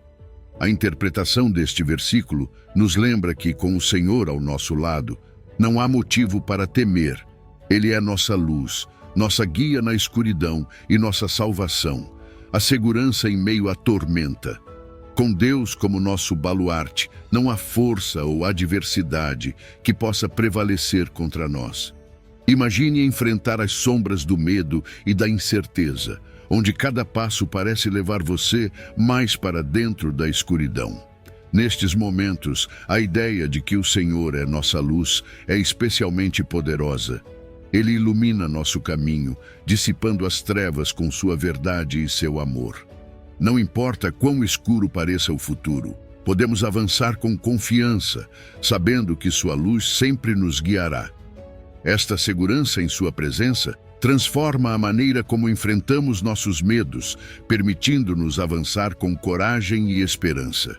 Speaker 1: A interpretação deste versículo nos lembra que, com o Senhor ao nosso lado, não há motivo para temer. Ele é nossa luz, nossa guia na escuridão e nossa salvação, a segurança em meio à tormenta. Com Deus como nosso baluarte, não há força ou adversidade que possa prevalecer contra nós. Imagine enfrentar as sombras do medo e da incerteza, onde cada passo parece levar você mais para dentro da escuridão. Nestes momentos, a ideia de que o Senhor é nossa luz é especialmente poderosa. Ele ilumina nosso caminho, dissipando as trevas com sua verdade e seu amor. Não importa quão escuro pareça o futuro, podemos avançar com confiança, sabendo que sua luz sempre nos guiará. Esta segurança em sua presença transforma a maneira como enfrentamos nossos medos, permitindo-nos avançar com coragem e esperança.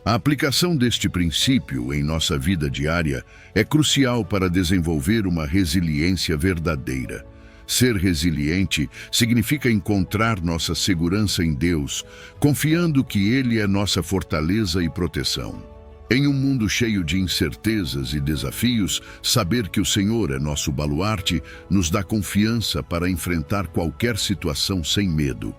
Speaker 1: A aplicação deste princípio em nossa vida diária é crucial para desenvolver uma resiliência verdadeira. Ser resiliente significa encontrar nossa segurança em Deus, confiando que Ele é nossa fortaleza e proteção. Em um mundo cheio de incertezas e desafios, saber que o Senhor é nosso baluarte nos dá confiança para enfrentar qualquer situação sem medo.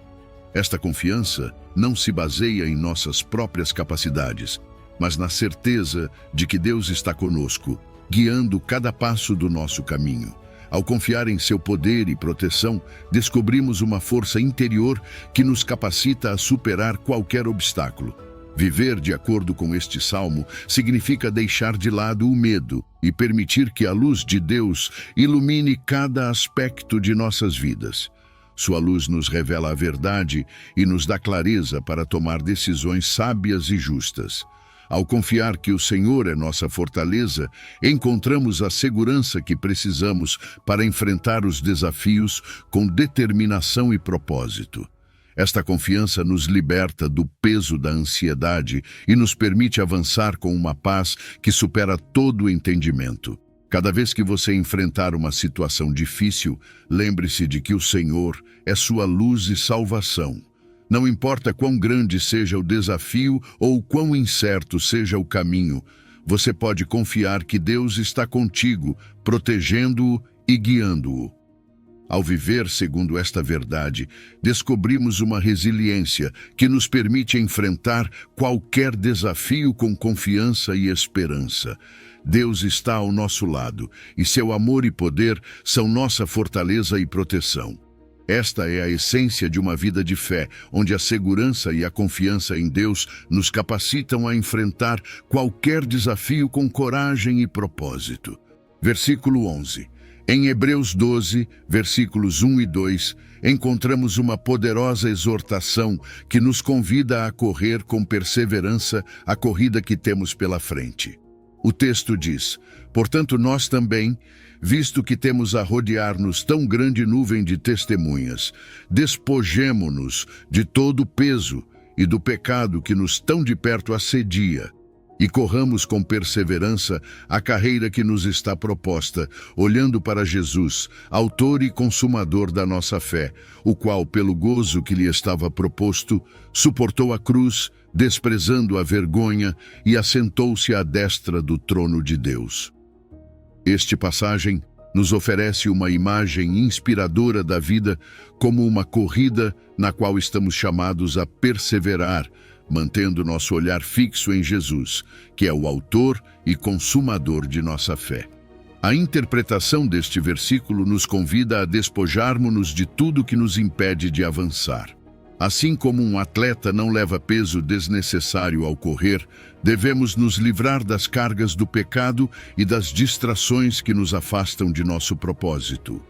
Speaker 1: Esta confiança não se baseia em nossas próprias capacidades, mas na certeza de que Deus está conosco, guiando cada passo do nosso caminho. Ao confiar em seu poder e proteção, descobrimos uma força interior que nos capacita a superar qualquer obstáculo. Viver de acordo com este salmo significa deixar de lado o medo e permitir que a luz de Deus ilumine cada aspecto de nossas vidas. Sua luz nos revela a verdade e nos dá clareza para tomar decisões sábias e justas. Ao confiar que o Senhor é nossa fortaleza, encontramos a segurança que precisamos para enfrentar os desafios com determinação e propósito. Esta confiança nos liberta do peso da ansiedade e nos permite avançar com uma paz que supera todo o entendimento. Cada vez que você enfrentar uma situação difícil, lembre-se de que o Senhor é sua luz e salvação. Não importa quão grande seja o desafio ou quão incerto seja o caminho, você pode confiar que Deus está contigo, protegendo-o e guiando-o. Ao viver segundo esta verdade, descobrimos uma resiliência que nos permite enfrentar qualquer desafio com confiança e esperança. Deus está ao nosso lado, e seu amor e poder são nossa fortaleza e proteção. Esta é a essência de uma vida de fé, onde a segurança e a confiança em Deus nos capacitam a enfrentar qualquer desafio com coragem e propósito. Versículo 11. Em Hebreus 12, versículos 1 e 2, encontramos uma poderosa exortação que nos convida a correr com perseverança a corrida que temos pela frente. O texto diz: portanto, nós também, visto que temos a rodear-nos tão grande nuvem de testemunhas, despojemo-nos de todo o peso e do pecado que nos tão de perto assedia, e corramos com perseverança a carreira que nos está proposta, olhando para Jesus, autor e consumador da nossa fé, o qual, pelo gozo que lhe estava proposto, suportou a cruz, desprezando a vergonha, e assentou-se à destra do trono de Deus. Esta passagem nos oferece uma imagem inspiradora da vida como uma corrida na qual estamos chamados a perseverar, mantendo nosso olhar fixo em Jesus, que é o autor e consumador de nossa fé. A interpretação deste versículo nos convida a despojarmos-nos de tudo que nos impede de avançar. Assim como um atleta não leva peso desnecessário ao correr, devemos nos livrar das cargas do pecado e das distrações que nos afastam de nosso propósito.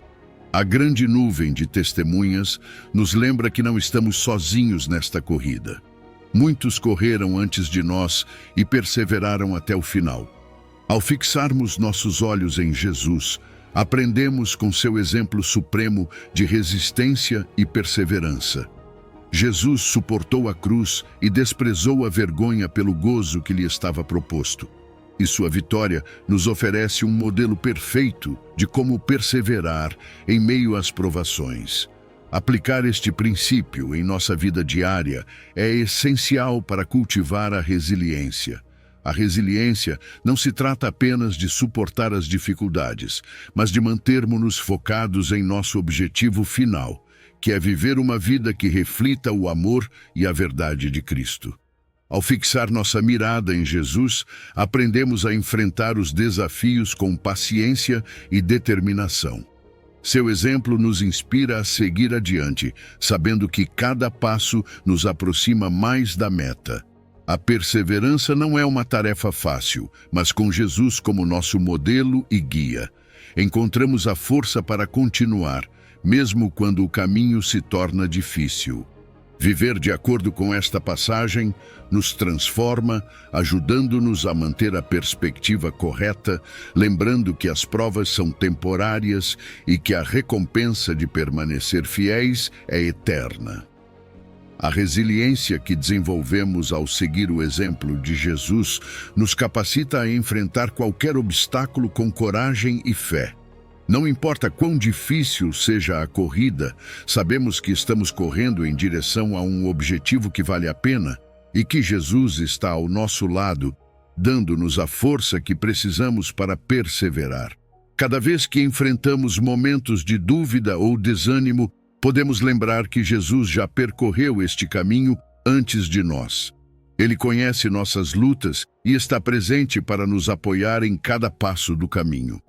Speaker 1: A grande nuvem de testemunhas nos lembra que não estamos sozinhos nesta corrida. Muitos correram antes de nós e perseveraram até o final. Ao fixarmos nossos olhos em Jesus, aprendemos com seu exemplo supremo de resistência e perseverança. Jesus suportou a cruz e desprezou a vergonha pelo gozo que lhe estava proposto. E sua vitória nos oferece um modelo perfeito de como perseverar em meio às provações. Aplicar este princípio em nossa vida diária é essencial para cultivar a resiliência. A resiliência não se trata apenas de suportar as dificuldades, mas de mantermos-nos focados em nosso objetivo final, que é viver uma vida que reflita o amor e a verdade de Cristo. Ao fixar nossa mirada em Jesus, aprendemos a enfrentar os desafios com paciência e determinação. Seu exemplo nos inspira a seguir adiante, sabendo que cada passo nos aproxima mais da meta. A perseverança não é uma tarefa fácil, mas com Jesus como nosso modelo e guia, encontramos a força para continuar, mesmo quando o caminho se torna difícil. Viver de acordo com esta passagem nos transforma, ajudando-nos a manter a perspectiva correta, lembrando que as provas são temporárias e que a recompensa de permanecer fiéis é eterna. A resiliência que desenvolvemos ao seguir o exemplo de Jesus nos capacita a enfrentar qualquer obstáculo com coragem e fé. Não importa quão difícil seja a corrida, sabemos que estamos correndo em direção a um objetivo que vale a pena e que Jesus está ao nosso lado, dando-nos a força que precisamos para perseverar. Cada vez que enfrentamos momentos de dúvida ou desânimo, podemos lembrar que Jesus já percorreu este caminho antes de nós. Ele conhece nossas lutas e está presente para nos apoiar em cada passo do caminho.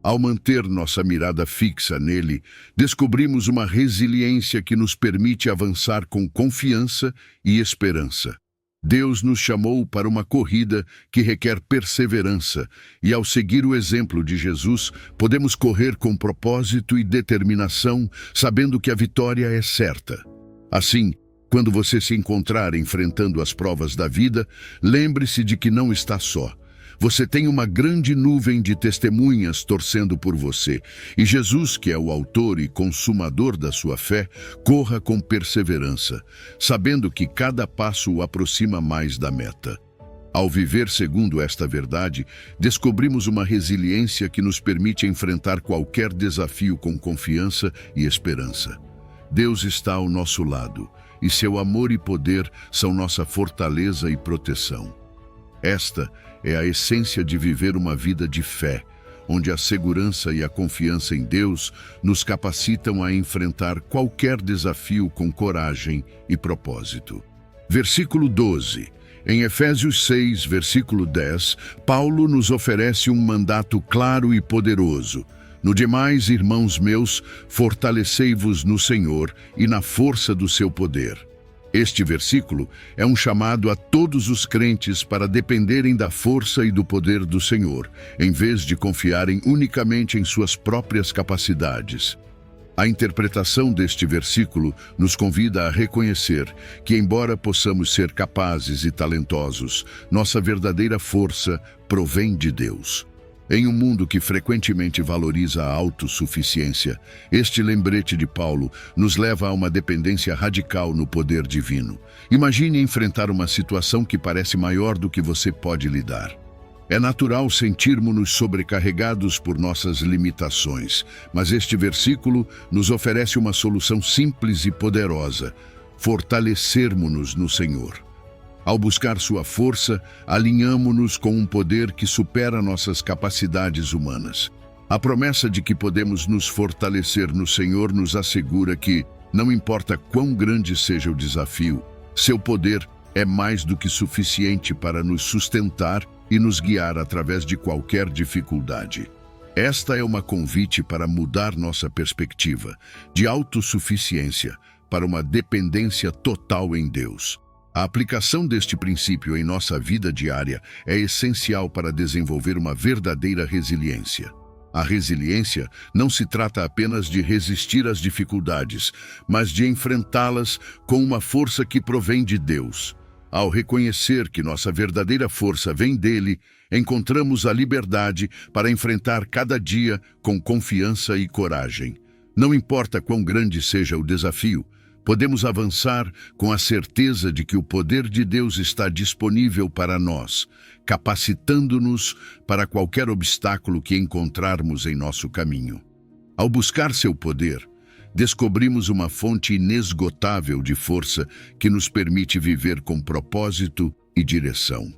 Speaker 1: Ao manter nossa mirada fixa nele, descobrimos uma resiliência que nos permite avançar com confiança e esperança. Deus nos chamou para uma corrida que requer perseverança, e ao seguir o exemplo de Jesus, podemos correr com propósito e determinação, sabendo que a vitória é certa. Assim, quando você se encontrar enfrentando as provas da vida, lembre-se de que não está só. Você tem uma grande nuvem de testemunhas torcendo por você, e Jesus, que é o autor e consumador da sua fé, corra com perseverança, sabendo que cada passo o aproxima mais da meta. Ao viver segundo esta verdade, descobrimos uma resiliência que nos permite enfrentar qualquer desafio com confiança e esperança. Deus está ao nosso lado, e seu amor e poder são nossa fortaleza e proteção. Esta é a essência de viver uma vida de fé, onde a segurança e a confiança em Deus nos capacitam a enfrentar qualquer desafio com coragem e propósito. Versículo 12. Em Efésios 6, versículo 10, Paulo nos oferece um mandato claro e poderoso. No demais, irmãos meus, fortalecei-vos no Senhor e na força do seu poder. Este versículo é um chamado a todos os crentes para dependerem da força e do poder do Senhor, em vez de confiarem unicamente em suas próprias capacidades. A interpretação deste versículo nos convida a reconhecer que, embora possamos ser capazes e talentosos, nossa verdadeira força provém de Deus. Em um mundo que frequentemente valoriza a autossuficiência, este lembrete de Paulo nos leva a uma dependência radical no poder divino. Imagine enfrentar uma situação que parece maior do que você pode lidar. É natural sentirmos-nos sobrecarregados por nossas limitações, mas este versículo nos oferece uma solução simples e poderosa: fortalecermos-nos no Senhor. Ao buscar sua força, alinhamo-nos com um poder que supera nossas capacidades humanas. A promessa de que podemos nos fortalecer no Senhor nos assegura que, não importa quão grande seja o desafio, seu poder é mais do que suficiente para nos sustentar e nos guiar através de qualquer dificuldade. Esta é uma convite para mudar nossa perspectiva de autossuficiência para uma dependência total em Deus. A aplicação deste princípio em nossa vida diária é essencial para desenvolver uma verdadeira resiliência. A resiliência não se trata apenas de resistir às dificuldades, mas de enfrentá-las com uma força que provém de Deus. Ao reconhecer que nossa verdadeira força vem dele, encontramos a liberdade para enfrentar cada dia com confiança e coragem. Não importa quão grande seja o desafio, podemos avançar com a certeza de que o poder de Deus está disponível para nós, capacitando-nos para qualquer obstáculo que encontrarmos em nosso caminho. Ao buscar seu poder, descobrimos uma fonte inesgotável de força que nos permite viver com propósito e direção.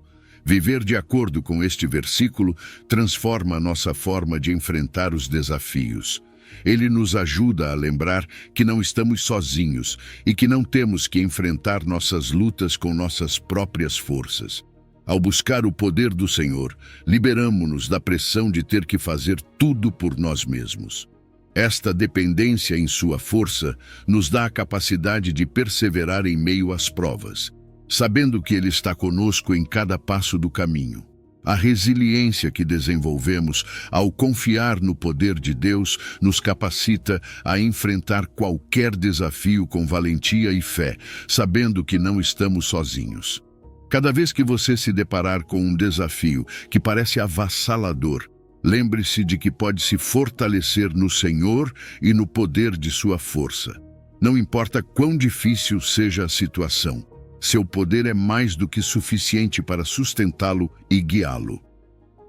Speaker 1: Viver de acordo com este versículo transforma a nossa forma de enfrentar os desafios. Ele nos ajuda a lembrar que não estamos sozinhos e que não temos que enfrentar nossas lutas com nossas próprias forças. Ao buscar o poder do Senhor, liberamo-nos da pressão de ter que fazer tudo por nós mesmos. Esta dependência em sua força nos dá a capacidade de perseverar em meio às provas, sabendo que Ele está conosco em cada passo do caminho. A resiliência que desenvolvemos ao confiar no poder de Deus nos capacita a enfrentar qualquer desafio com valentia e fé, sabendo que não estamos sozinhos. Cada vez que você se deparar com um desafio que parece avassalador, lembre-se de que pode se fortalecer no Senhor e no poder de sua força. Não importa quão difícil seja a situação, seu poder é mais do que suficiente para sustentá-lo e guiá-lo.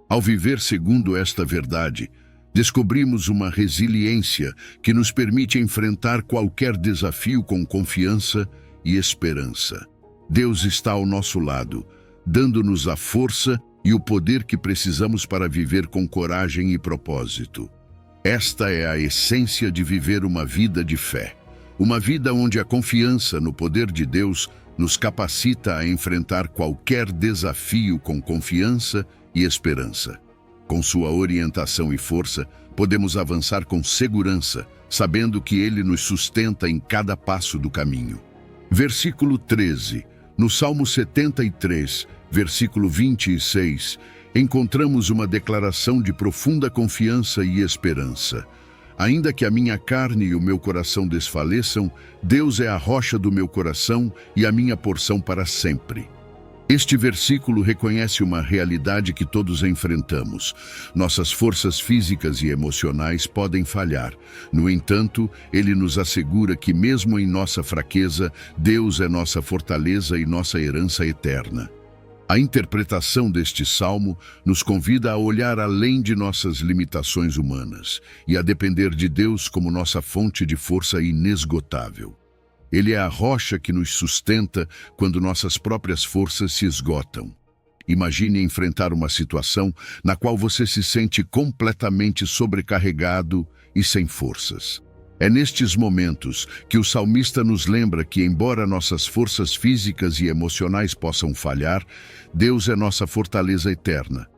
Speaker 1: Ao viver segundo esta verdade, descobrimos uma resiliência que nos permite enfrentar qualquer desafio com confiança e esperança. Deus está ao nosso lado, dando-nos a força e o poder que precisamos para viver com coragem e propósito. Esta é a essência de viver uma vida de fé. Uma vida onde a confiança no poder de Deus nos capacita a enfrentar qualquer desafio com confiança e esperança. Com sua orientação e força, podemos avançar com segurança, sabendo que Ele nos sustenta em cada passo do caminho. Versículo 13. No Salmo 73, versículo 26, encontramos uma declaração de profunda confiança e esperança. Ainda que a minha carne e o meu coração desfaleçam, Deus é a rocha do meu coração e a minha porção para sempre. Este versículo reconhece uma realidade que todos enfrentamos. Nossas forças físicas e emocionais podem falhar. No entanto, ele nos assegura que mesmo em nossa fraqueza, Deus é nossa fortaleza e nossa herança eterna. A interpretação deste salmo nos convida a olhar além de nossas limitações humanas e a depender de Deus como nossa fonte de força inesgotável. Ele é a rocha que nos sustenta quando nossas próprias forças se esgotam. Imagine enfrentar uma situação na qual você se sente completamente sobrecarregado e sem forças. É nestes momentos que o salmista nos lembra que, embora nossas forças físicas e emocionais possam falhar, Deus é nossa fortaleza eterna.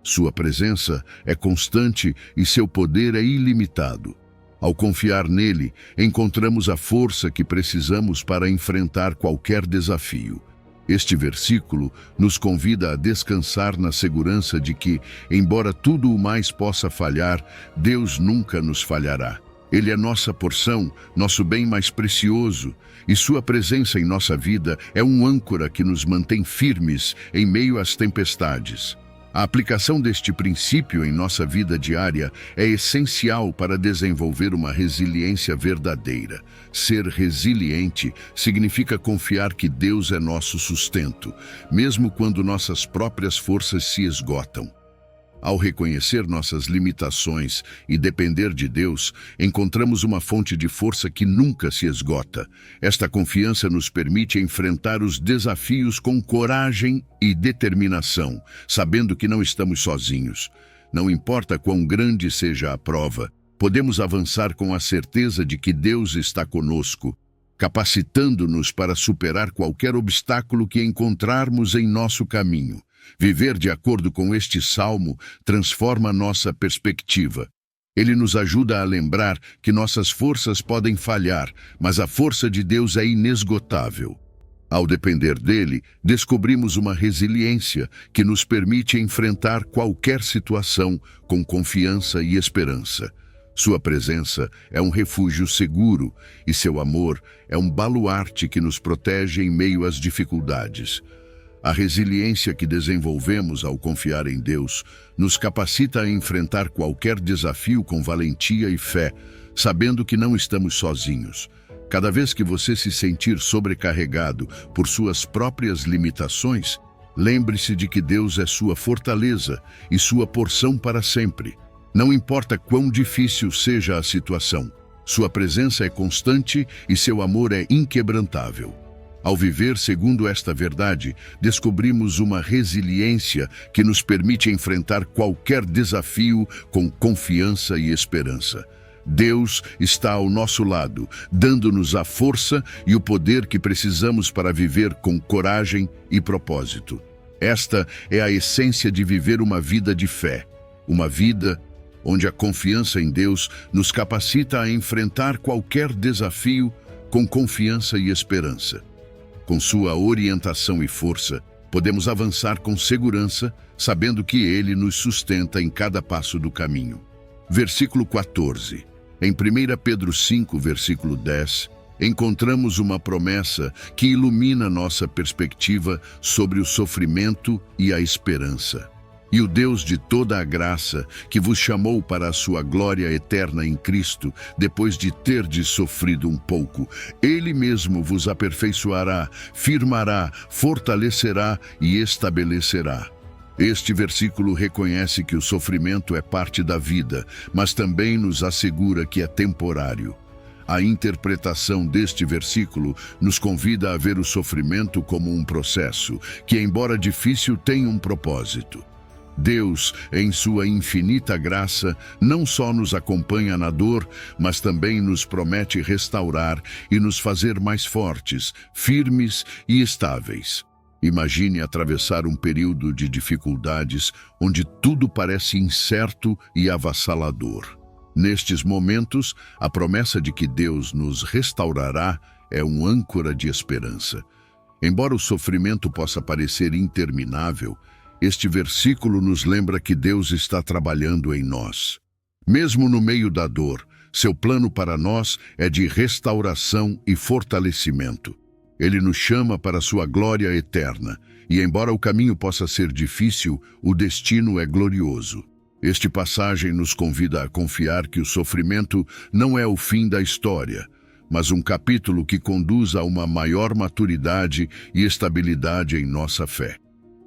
Speaker 1: Sua presença é constante e seu poder é ilimitado. Ao confiar nele, encontramos a força que precisamos para enfrentar qualquer desafio. Este versículo nos convida a descansar na segurança de que, embora tudo o mais possa falhar, Deus nunca nos falhará. Ele é nossa porção, nosso bem mais precioso, e sua presença em nossa vida é um âncora que nos mantém firmes em meio às tempestades. A aplicação deste princípio em nossa vida diária é essencial para desenvolver uma resiliência verdadeira. Ser resiliente significa confiar que Deus é nosso sustento, mesmo quando nossas próprias forças se esgotam. Ao reconhecer nossas limitações e depender de Deus, encontramos uma fonte de força que nunca se esgota. Esta confiança nos permite enfrentar os desafios com coragem e determinação, sabendo que não estamos sozinhos. Não importa quão grande seja a prova, podemos avançar com a certeza de que Deus está conosco, capacitando-nos para superar qualquer obstáculo que encontrarmos em nosso caminho. Viver de acordo com este salmo transforma nossa perspectiva. Ele nos ajuda a lembrar que nossas forças podem falhar, mas a força de Deus é inesgotável. Ao depender dele, descobrimos uma resiliência que nos permite enfrentar qualquer situação com confiança e esperança. Sua presença é um refúgio seguro e seu amor é um baluarte que nos protege em meio às dificuldades. A resiliência que desenvolvemos ao confiar em Deus nos capacita a enfrentar qualquer desafio com valentia e fé, sabendo que não estamos sozinhos. Cada vez que você se sentir sobrecarregado por suas próprias limitações, lembre-se de que Deus é sua fortaleza e sua porção para sempre. Não importa quão difícil seja a situação, sua presença é constante e seu amor é inquebrantável. Ao viver segundo esta verdade, descobrimos uma resiliência que nos permite enfrentar qualquer desafio com confiança e esperança. Deus está ao nosso lado, dando-nos a força e o poder que precisamos para viver com coragem e propósito. Esta é a essência de viver uma vida de fé, uma vida onde a confiança em Deus nos capacita a enfrentar qualquer desafio com confiança e esperança. Com sua orientação e força, podemos avançar com segurança, sabendo que Ele nos sustenta em cada passo do caminho. Versículo 14. Em 1 Pedro 5, versículo 10, encontramos uma promessa que ilumina nossa perspectiva sobre o sofrimento e a esperança. E o Deus de toda a graça, que vos chamou para a sua glória eterna em Cristo, depois de terdes sofrido um pouco, Ele mesmo vos aperfeiçoará, firmará, fortalecerá e estabelecerá. Este versículo reconhece que o sofrimento é parte da vida, mas também nos assegura que é temporário. A interpretação deste versículo nos convida a ver o sofrimento como um processo, que, embora difícil, tem um propósito. Deus, em sua infinita graça, não só nos acompanha na dor, mas também nos promete restaurar e nos fazer mais fortes, firmes e estáveis. Imagine atravessar um período de dificuldades onde tudo parece incerto e avassalador. Nestes momentos, a promessa de que Deus nos restaurará é um âncora de esperança. Embora o sofrimento possa parecer interminável, este versículo nos lembra que Deus está trabalhando em nós. Mesmo no meio da dor, seu plano para nós é de restauração e fortalecimento. Ele nos chama para sua glória eterna, e embora o caminho possa ser difícil, o destino é glorioso. Esta passagem nos convida a confiar que o sofrimento não é o fim da história, mas um capítulo que conduz a uma maior maturidade e estabilidade em nossa fé.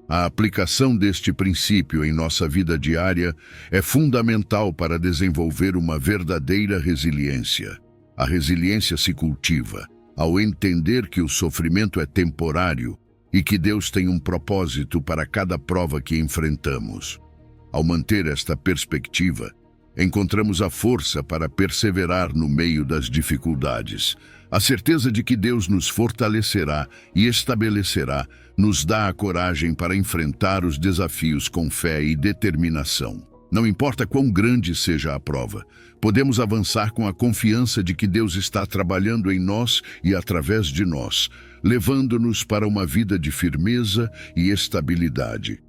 Speaker 1: A aplicação deste princípio em nossa vida diária é fundamental para desenvolver uma verdadeira resiliência. A resiliência se cultiva. Ao entender que o sofrimento é temporário e que Deus tem um propósito para cada prova que enfrentamos. Ao manter esta perspectiva, encontramos a força para perseverar no meio das dificuldades. A certeza de que Deus nos fortalecerá e estabelecerá nos dá a coragem para enfrentar os desafios com fé e determinação. Não importa quão grande seja a prova, podemos avançar com a confiança de que Deus está trabalhando em nós e através de nós, levando-nos para uma vida de firmeza e estabilidade.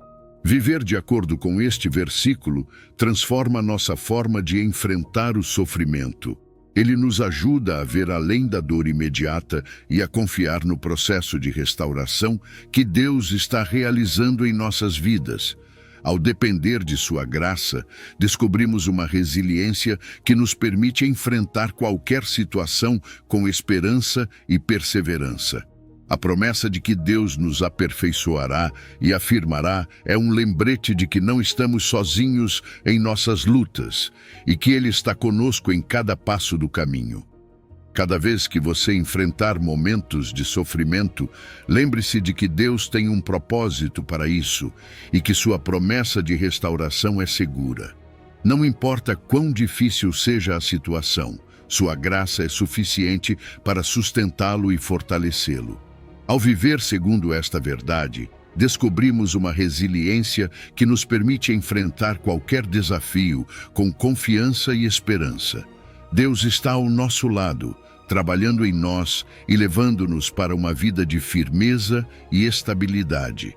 Speaker 1: Viver de acordo com este versículo transforma nossa forma de enfrentar o sofrimento. Ele nos ajuda a ver além da dor imediata e a confiar no processo de restauração que Deus está realizando em nossas vidas. Ao depender de sua graça, descobrimos uma resiliência que nos permite enfrentar qualquer situação com esperança e perseverança. A promessa de que Deus nos aperfeiçoará e afirmará é um lembrete de que não estamos sozinhos em nossas lutas e que Ele está conosco em cada passo do caminho. Cada vez que você enfrentar momentos de sofrimento, lembre-se de que Deus tem um propósito para isso e que sua promessa de restauração é segura. Não importa quão difícil seja a situação, sua graça é suficiente para sustentá-lo e fortalecê-lo. Ao viver segundo esta verdade, descobrimos uma resiliência que nos permite enfrentar qualquer desafio com confiança e esperança. Deus está ao nosso lado, trabalhando em nós e levando-nos para uma vida de firmeza e estabilidade.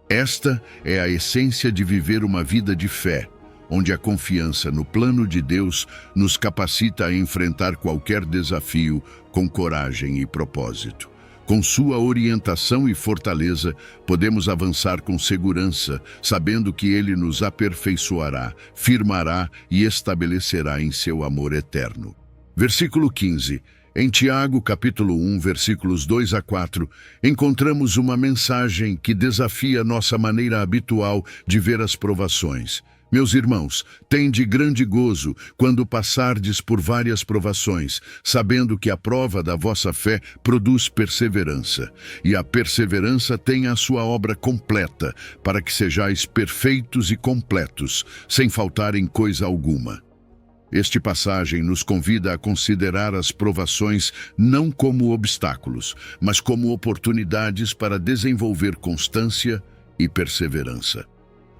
Speaker 1: Esta é a essência de viver uma vida de fé, onde a confiança no plano de Deus nos capacita a enfrentar qualquer desafio com coragem e propósito. Com sua orientação e fortaleza, podemos avançar com segurança, sabendo que Ele nos aperfeiçoará, firmará e estabelecerá em seu amor eterno. Versículo 15. Em Tiago, capítulo 1, versículos 2 a 4, encontramos uma mensagem que desafia nossa maneira habitual de ver as provações. Meus irmãos, tende grande gozo quando passardes por várias provações, sabendo que a prova da vossa fé produz perseverança, e a perseverança tem a sua obra completa, para que sejais perfeitos e completos, sem faltar em coisa alguma. Esta passagem nos convida a considerar as provações não como obstáculos, mas como oportunidades para desenvolver constância e perseverança.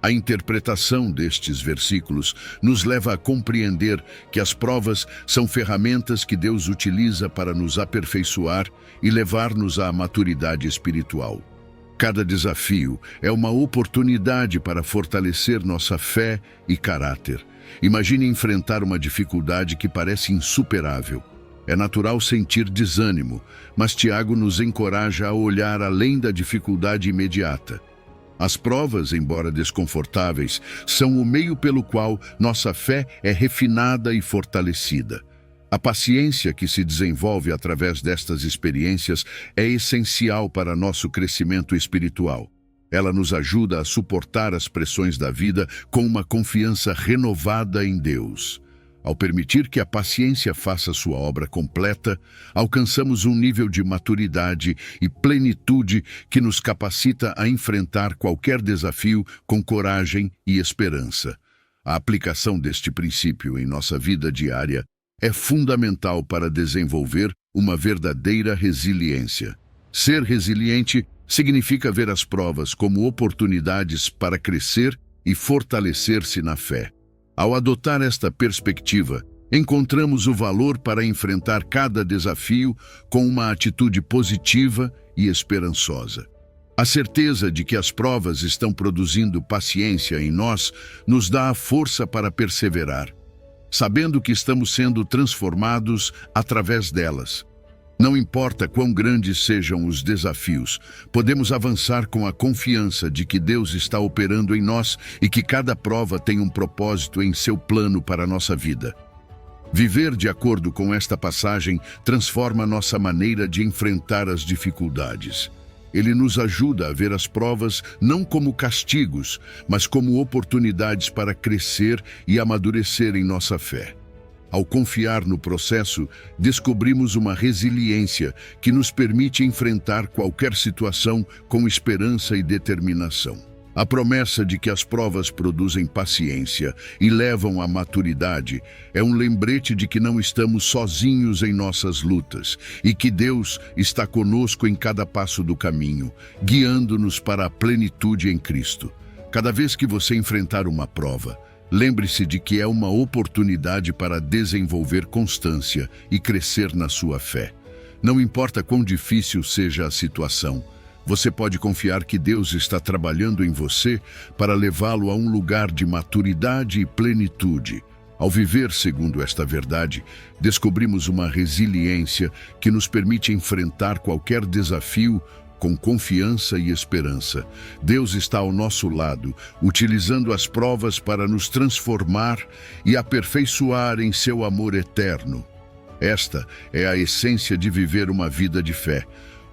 Speaker 1: A interpretação destes versículos nos leva a compreender que as provas são ferramentas que Deus utiliza para nos aperfeiçoar e levar-nos à maturidade espiritual. Cada desafio é uma oportunidade para fortalecer nossa fé e caráter. Imagine enfrentar uma dificuldade que parece insuperável. É natural sentir desânimo, mas Tiago nos encoraja a olhar além da dificuldade imediata. As provas, embora desconfortáveis, são o meio pelo qual nossa fé é refinada e fortalecida. A paciência que se desenvolve através destas experiências é essencial para nosso crescimento espiritual. Ela nos ajuda a suportar as pressões da vida com uma confiança renovada em Deus. Ao permitir que a paciência faça sua obra completa, alcançamos um nível de maturidade e plenitude que nos capacita a enfrentar qualquer desafio com coragem e esperança. A aplicação deste princípio em nossa vida diária é fundamental para desenvolver uma verdadeira resiliência. Ser resiliente significa ver as provas como oportunidades para crescer e fortalecer-se na fé. Ao adotar esta perspectiva, encontramos o valor para enfrentar cada desafio com uma atitude positiva e esperançosa. A certeza de que as provas estão produzindo paciência em nós nos dá a força para perseverar, sabendo que estamos sendo transformados através delas. Não importa quão grandes sejam os desafios, podemos avançar com a confiança de que Deus está operando em nós e que cada prova tem um propósito em seu plano para a nossa vida. Viver de acordo com esta passagem transforma nossa maneira de enfrentar as dificuldades. Ele nos ajuda a ver as provas não como castigos, mas como oportunidades para crescer e amadurecer em nossa fé. Ao confiar no processo, descobrimos uma resiliência que nos permite enfrentar qualquer situação com esperança e determinação. A promessa de que as provas produzem paciência e levam à maturidade é um lembrete de que não estamos sozinhos em nossas lutas e que Deus está conosco em cada passo do caminho, guiando-nos para a plenitude em Cristo. Cada vez que você enfrentar uma prova, lembre-se de que é uma oportunidade para desenvolver constância e crescer na sua fé. Não importa quão difícil seja a situação, você pode confiar que Deus está trabalhando em você para levá-lo a um lugar de maturidade e plenitude. Ao viver segundo esta verdade, descobrimos uma resiliência que nos permite enfrentar qualquer desafio com confiança e esperança. Deus está ao nosso lado, utilizando as provas para nos transformar e aperfeiçoar em seu amor eterno. Esta é a essência de viver uma vida de fé,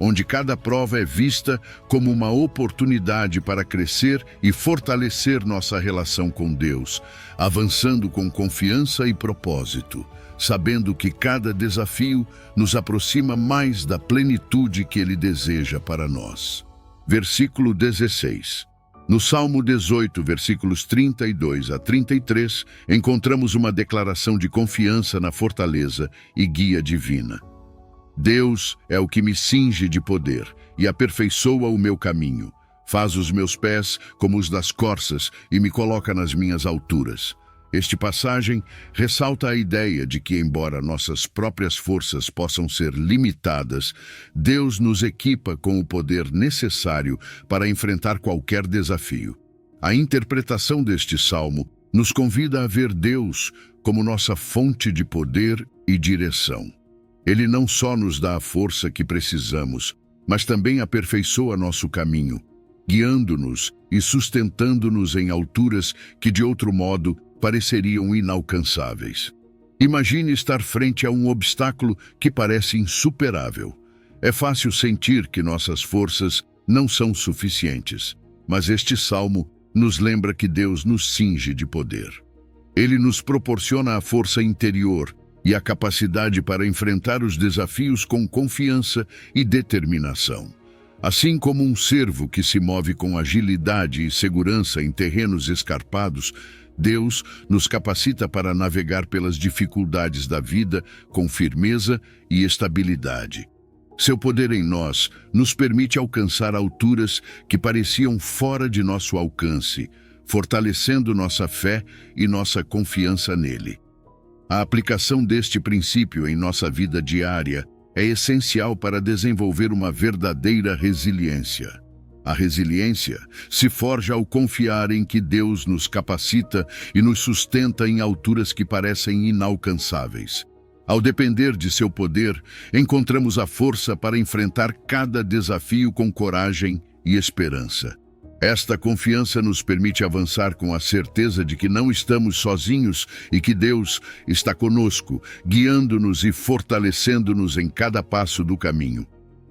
Speaker 1: onde cada prova é vista como uma oportunidade para crescer e fortalecer nossa relação com Deus, avançando com confiança e propósito, sabendo que cada desafio nos aproxima mais da plenitude que Ele deseja para nós. Versículo 16. No Salmo 18, versículos 32 a 33, encontramos uma declaração de confiança na fortaleza e guia divina. Deus é o que me cinge de poder e aperfeiçoa o meu caminho. Faz os meus pés como os das corças e me coloca nas minhas alturas. Esta passagem ressalta a ideia de que, embora nossas próprias forças possam ser limitadas, Deus nos equipa com o poder necessário para enfrentar qualquer desafio. A interpretação deste salmo nos convida a ver Deus como nossa fonte de poder e direção. Ele não só nos dá a força que precisamos, mas também aperfeiçoa nosso caminho, guiando-nos e sustentando-nos em alturas que, de outro modo, pareceriam inalcançáveis. Imagine estar frente a um obstáculo que parece insuperável. É fácil sentir que nossas forças não são suficientes, mas este salmo nos lembra que Deus nos cinge de poder. Ele nos proporciona a força interior e a capacidade para enfrentar os desafios com confiança e determinação. Assim como um cervo que se move com agilidade e segurança em terrenos escarpados, Deus nos capacita para navegar pelas dificuldades da vida com firmeza e estabilidade. Seu poder em nós nos permite alcançar alturas que pareciam fora de nosso alcance, fortalecendo nossa fé e nossa confiança nele. A aplicação deste princípio em nossa vida diária é essencial para desenvolver uma verdadeira resiliência. A resiliência se forja ao confiar em que Deus nos capacita e nos sustenta em alturas que parecem inalcançáveis. Ao depender de seu poder, encontramos a força para enfrentar cada desafio com coragem e esperança. Esta confiança nos permite avançar com a certeza de que não estamos sozinhos e que Deus está conosco, guiando-nos e fortalecendo-nos em cada passo do caminho.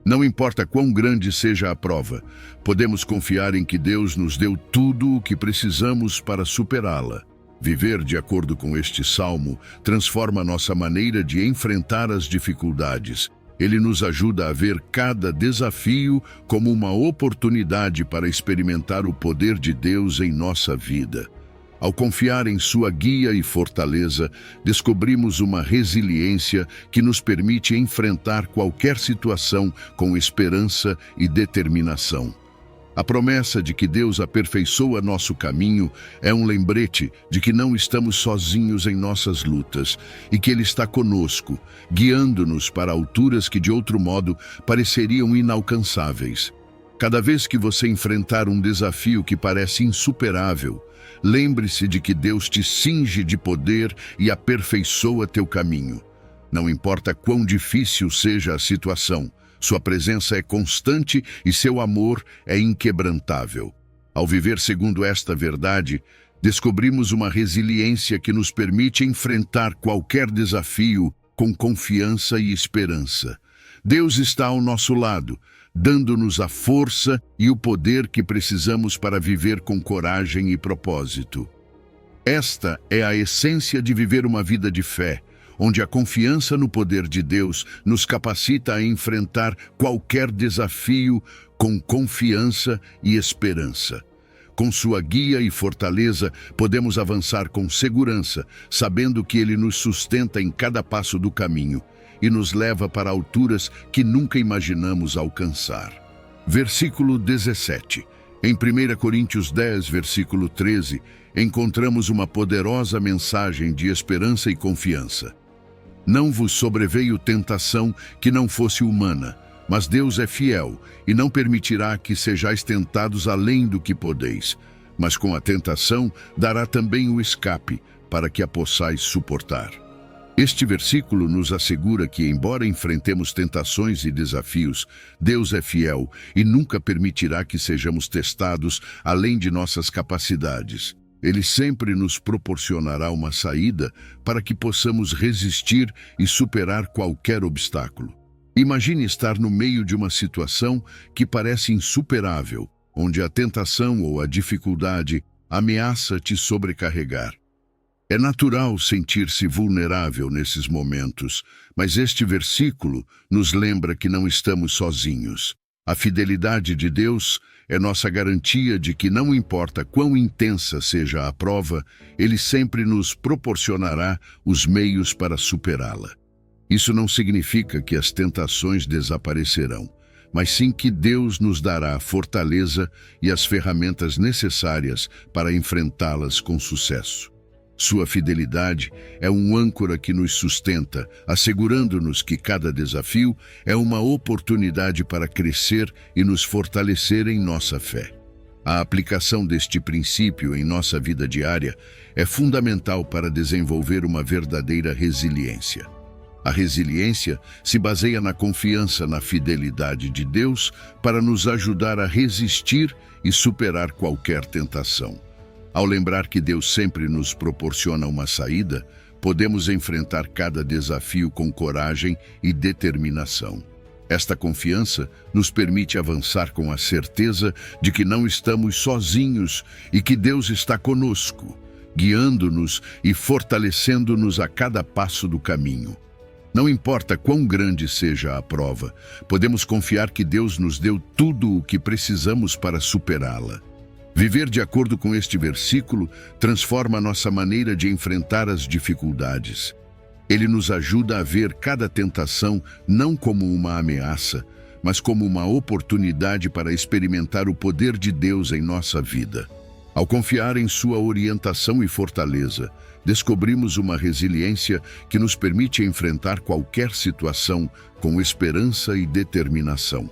Speaker 1: Não importa quão grande seja a prova, podemos confiar em que Deus nos deu tudo o que precisamos para superá-la. Viver de acordo com este salmo transforma nossa maneira de enfrentar as dificuldades. Ele nos ajuda a ver cada desafio como uma oportunidade para experimentar o poder de Deus em nossa vida. Ao confiar em sua guia e fortaleza, descobrimos uma resiliência que nos permite enfrentar qualquer situação com esperança e determinação. A promessa de que Deus aperfeiçoa nosso caminho é um lembrete de que não estamos sozinhos em nossas lutas e que Ele está conosco, guiando-nos para alturas que de outro modo pareceriam inalcançáveis. Cada vez que você enfrentar um desafio que parece insuperável, lembre-se de que Deus te cinge de poder e aperfeiçoa teu caminho. Não importa quão difícil seja a situação, sua presença é constante e seu amor é inquebrantável. Ao viver segundo esta verdade, descobrimos uma resiliência que nos permite enfrentar qualquer desafio com confiança e esperança. Deus está ao nosso lado, dando-nos a força e o poder que precisamos para viver com coragem e propósito. Esta é a essência de viver uma vida de fé, onde a confiança no poder de Deus nos capacita a enfrentar qualquer desafio com confiança e esperança. Com sua guia e fortaleza, podemos avançar com segurança, sabendo que Ele nos sustenta em cada passo do caminho e nos leva para alturas que nunca imaginamos alcançar. Versículo 17. Em 1 Coríntios 10, versículo 13, encontramos uma poderosa mensagem de esperança e confiança. Não vos sobreveio tentação que não fosse humana, mas Deus é fiel e não permitirá que sejais tentados além do que podeis, mas com a tentação dará também o escape, para que a possais suportar. Este versículo nos assegura que, embora enfrentemos tentações e desafios, Deus é fiel e nunca permitirá que sejamos testados além de nossas capacidades. Ele sempre nos proporcionará uma saída para que possamos resistir e superar qualquer obstáculo. Imagine estar no meio de uma situação que parece insuperável, onde a tentação ou a dificuldade ameaça te sobrecarregar. É natural sentir-se vulnerável nesses momentos, mas este versículo nos lembra que não estamos sozinhos. A fidelidade de Deus é nossa garantia de que, não importa quão intensa seja a prova, Ele sempre nos proporcionará os meios para superá-la. Isso não significa que as tentações desaparecerão, mas sim que Deus nos dará a fortaleza e as ferramentas necessárias para enfrentá-las com sucesso. Sua fidelidade é um âncora que nos sustenta, assegurando-nos que cada desafio é uma oportunidade para crescer e nos fortalecer em nossa fé. A aplicação deste princípio em nossa vida diária é fundamental para desenvolver uma verdadeira resiliência. A resiliência se baseia na confiança na fidelidade de Deus para nos ajudar a resistir e superar qualquer tentação. Ao lembrar que Deus sempre nos proporciona uma saída, podemos enfrentar cada desafio com coragem e determinação. Esta confiança nos permite avançar com a certeza de que não estamos sozinhos e que Deus está conosco, guiando-nos e fortalecendo-nos a cada passo do caminho. Não importa quão grande seja a prova, podemos confiar que Deus nos deu tudo o que precisamos para superá-la. Viver de acordo com este versículo transforma nossa maneira de enfrentar as dificuldades. Ele nos ajuda a ver cada tentação não como uma ameaça, mas como uma oportunidade para experimentar o poder de Deus em nossa vida. Ao confiar em sua orientação e fortaleza, descobrimos uma resiliência que nos permite enfrentar qualquer situação com esperança e determinação.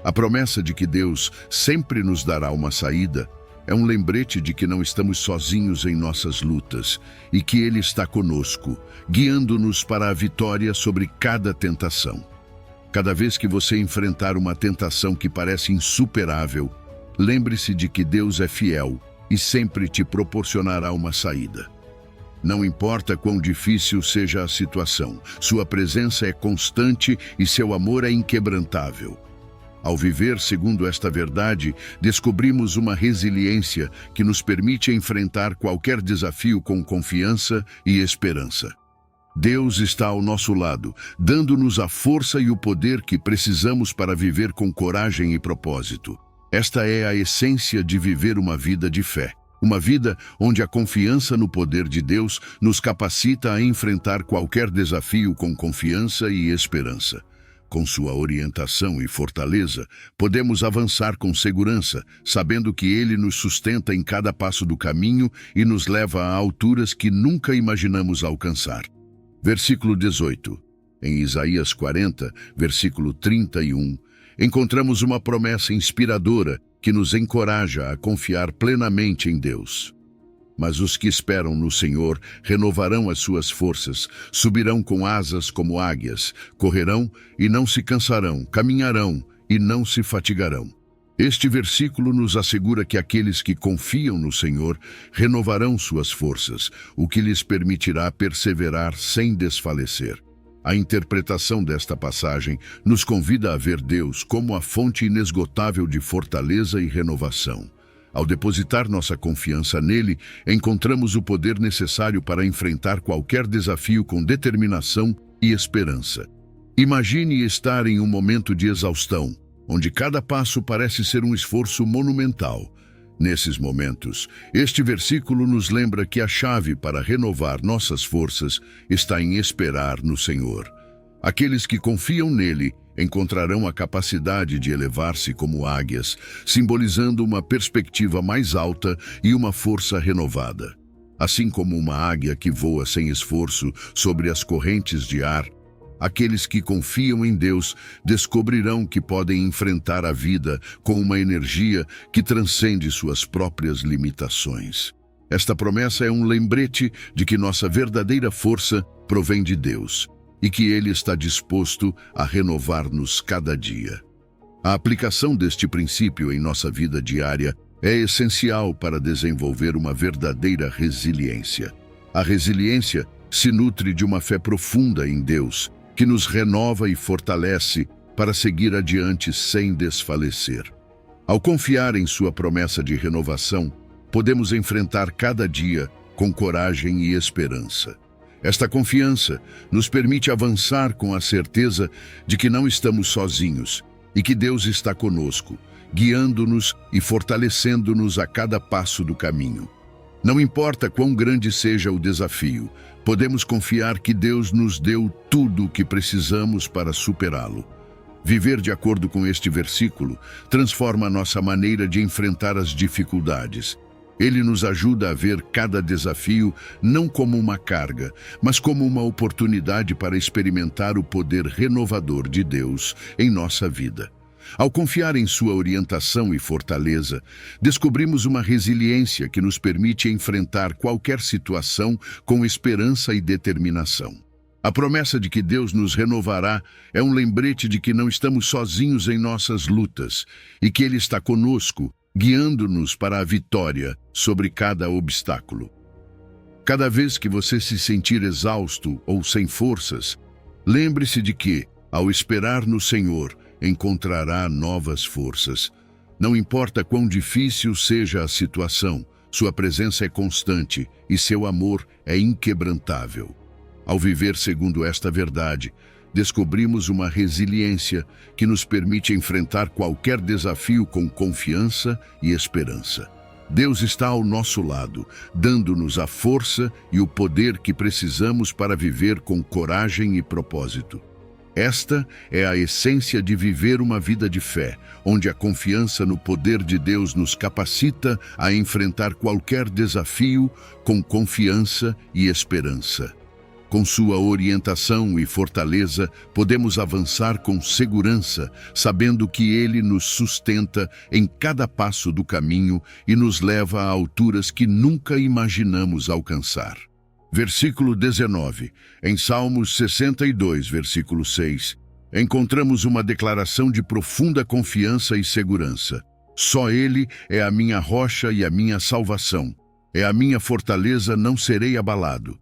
Speaker 1: A promessa de que Deus sempre nos dará uma saída é um lembrete de que não estamos sozinhos em nossas lutas e que Ele está conosco, guiando-nos para a vitória sobre cada tentação. Cada vez que você enfrentar uma tentação que parece insuperável, lembre-se de que Deus é fiel e sempre te proporcionará uma saída. Não importa quão difícil seja a situação, sua presença é constante e seu amor é inquebrantável. Ao viver segundo esta verdade, descobrimos uma resiliência que nos permite enfrentar qualquer desafio com confiança e esperança. Deus está ao nosso lado, dando-nos a força e o poder que precisamos para viver com coragem e propósito. Esta é a essência de viver uma vida de fé. Uma vida onde a confiança no poder de Deus nos capacita a enfrentar qualquer desafio com confiança e esperança. Com sua orientação e fortaleza, podemos avançar com segurança, sabendo que Ele nos sustenta em cada passo do caminho e nos leva a alturas que nunca imaginamos alcançar. Versículo 18. Em Isaías 40, versículo 31, encontramos uma promessa inspiradora que nos encoraja a confiar plenamente em Deus. Mas os que esperam no Senhor renovarão as suas forças, subirão com asas como águias, correrão e não se cansarão, caminharão e não se fatigarão. Este versículo nos assegura que aqueles que confiam no Senhor renovarão suas forças, o que lhes permitirá perseverar sem desfalecer. A interpretação desta passagem nos convida a ver Deus como a fonte inesgotável de fortaleza e renovação. Ao depositar nossa confiança nele, encontramos o poder necessário para enfrentar qualquer desafio com determinação e esperança. Imagine estar em um momento de exaustão, onde cada passo parece ser um esforço monumental. Nesses momentos, este versículo nos lembra que a chave para renovar nossas forças está em esperar no Senhor. Aqueles que confiam nele encontrarão a capacidade de elevar-se como águias, simbolizando uma perspectiva mais alta e uma força renovada. Assim como uma águia que voa sem esforço sobre as correntes de ar, aqueles que confiam em Deus descobrirão que podem enfrentar a vida com uma energia que transcende suas próprias limitações. Esta promessa é um lembrete de que nossa verdadeira força provém de Deus e que Ele está disposto a renovar-nos cada dia. A aplicação deste princípio em nossa vida diária é essencial para desenvolver uma verdadeira resiliência. A resiliência se nutre de uma fé profunda em Deus, que nos renova e fortalece para seguir adiante sem desfalecer. Ao confiar em sua promessa de renovação, podemos enfrentar cada dia com coragem e esperança. Esta confiança nos permite avançar com a certeza de que não estamos sozinhos e que Deus está conosco, guiando-nos e fortalecendo-nos a cada passo do caminho. Não importa quão grande seja o desafio, podemos confiar que Deus nos deu tudo o que precisamos para superá-lo. Viver de acordo com este versículo transforma a nossa maneira de enfrentar as dificuldades. Ele nos ajuda a ver cada desafio não como uma carga, mas como uma oportunidade para experimentar o poder renovador de Deus em nossa vida. Ao confiar em sua orientação e fortaleza, descobrimos uma resiliência que nos permite enfrentar qualquer situação com esperança e determinação. A promessa de que Deus nos renovará é um lembrete de que não estamos sozinhos em nossas lutas e que Ele está conosco, guiando-nos para a vitória sobre cada obstáculo. Cada vez que você se sentir exausto ou sem forças, lembre-se de que, ao esperar no Senhor, encontrará novas forças. Não importa quão difícil seja a situação, sua presença é constante e seu amor é inquebrantável. Ao viver segundo esta verdade, descobrimos uma resiliência que nos permite enfrentar qualquer desafio com confiança e esperança. Deus está ao nosso lado, dando-nos a força e o poder que precisamos para viver com coragem e propósito. Esta é a essência de viver uma vida de fé, onde a confiança no poder de Deus nos capacita a enfrentar qualquer desafio com confiança e esperança. Com sua orientação e fortaleza, podemos avançar com segurança, sabendo que Ele nos sustenta em cada passo do caminho e nos leva a alturas que nunca imaginamos alcançar. Versículo 19. Em Salmos 62, versículo 6, encontramos uma declaração de profunda confiança e segurança. Só Ele é a minha rocha e a minha salvação. É a minha fortaleza, não serei abalado.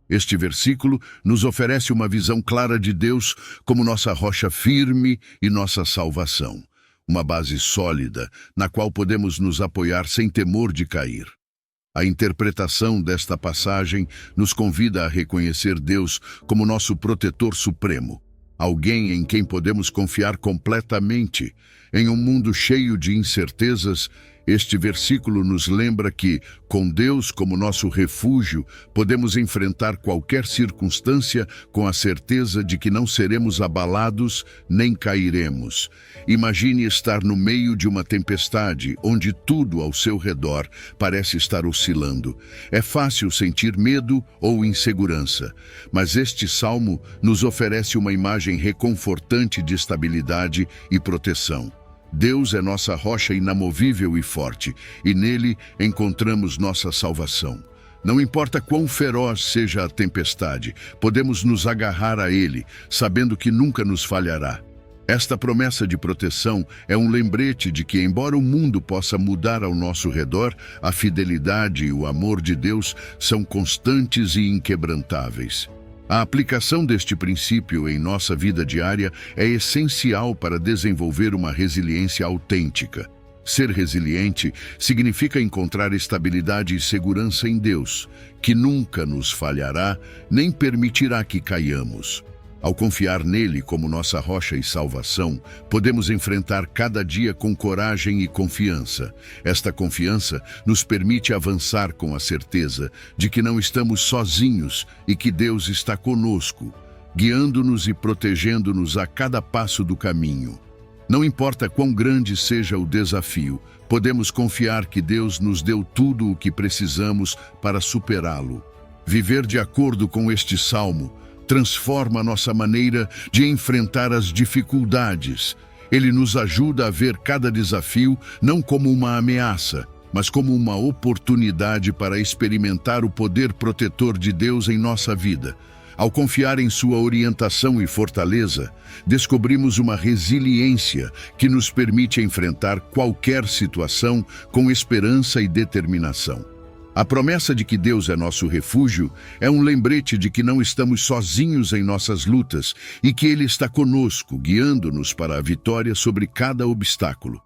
Speaker 1: Este versículo nos oferece uma visão clara de Deus como nossa rocha firme e nossa salvação. Uma base sólida, na qual podemos nos apoiar sem temor de cair. A interpretação desta passagem nos convida a reconhecer Deus como nosso protetor supremo, alguém em quem podemos confiar completamente. Em um mundo cheio de incertezas, este versículo nos lembra que, com Deus como nosso refúgio, podemos enfrentar qualquer circunstância com a certeza de que não seremos abalados nem cairemos. Imagine estar no meio de uma tempestade, onde tudo ao seu redor parece estar oscilando. É fácil sentir medo ou insegurança, mas este salmo nos oferece uma imagem reconfortante de estabilidade e proteção. Deus é nossa rocha inamovível e forte, e nele encontramos nossa salvação. Não importa quão feroz seja a tempestade, podemos nos agarrar a Ele, sabendo que nunca nos falhará. Esta promessa de proteção é um lembrete de que, embora o mundo possa mudar ao nosso redor, a fidelidade e o amor de Deus são constantes e inquebrantáveis. A aplicação deste princípio em nossa vida diária é essencial para desenvolver uma resiliência autêntica. Ser resiliente significa encontrar estabilidade e segurança em Deus, que nunca nos falhará nem permitirá que caiamos. Ao confiar nele como nossa rocha e salvação, podemos enfrentar cada dia com coragem e confiança. Esta confiança nos permite avançar com a certeza de que não estamos sozinhos e que Deus está conosco, guiando-nos e protegendo-nos a cada passo do caminho. Não importa quão grande seja o desafio, podemos confiar que Deus nos deu tudo o que precisamos para superá-lo. Viver de acordo com este salmo transforma nossa maneira de enfrentar as dificuldades. Ele nos ajuda a ver cada desafio não como uma ameaça, mas como uma oportunidade para experimentar o poder protetor de Deus em nossa vida. Ao confiar em sua orientação e fortaleza, descobrimos uma resiliência que nos permite enfrentar qualquer situação com esperança e determinação. A promessa de que Deus é nosso refúgio é um lembrete de que não estamos sozinhos em nossas lutas e que Ele está conosco, guiando-nos para a vitória sobre cada obstáculo.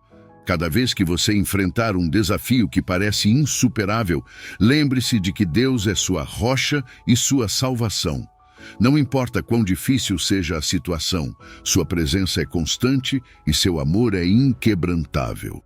Speaker 1: Cada vez que você enfrentar um desafio que parece insuperável, lembre-se de que Deus é sua rocha e sua salvação. Não importa quão difícil seja a situação, sua presença é constante e seu amor é inquebrantável.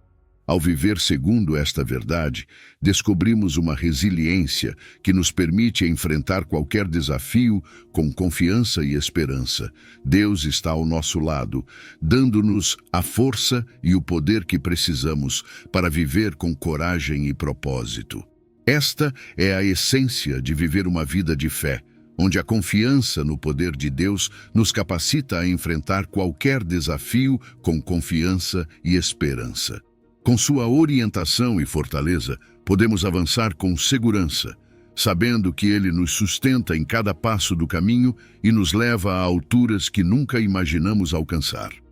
Speaker 1: Ao viver segundo esta verdade, descobrimos uma resiliência que nos permite enfrentar qualquer desafio com confiança e esperança. Deus está ao nosso lado, dando-nos a força e o poder que precisamos para viver com coragem e propósito. Esta é a essência de viver uma vida de fé, onde a confiança no poder de Deus nos capacita a enfrentar qualquer desafio com confiança e esperança. Com sua orientação e fortaleza, podemos avançar com segurança, sabendo que Ele nos sustenta em cada passo do caminho e nos leva a alturas que nunca imaginamos alcançar.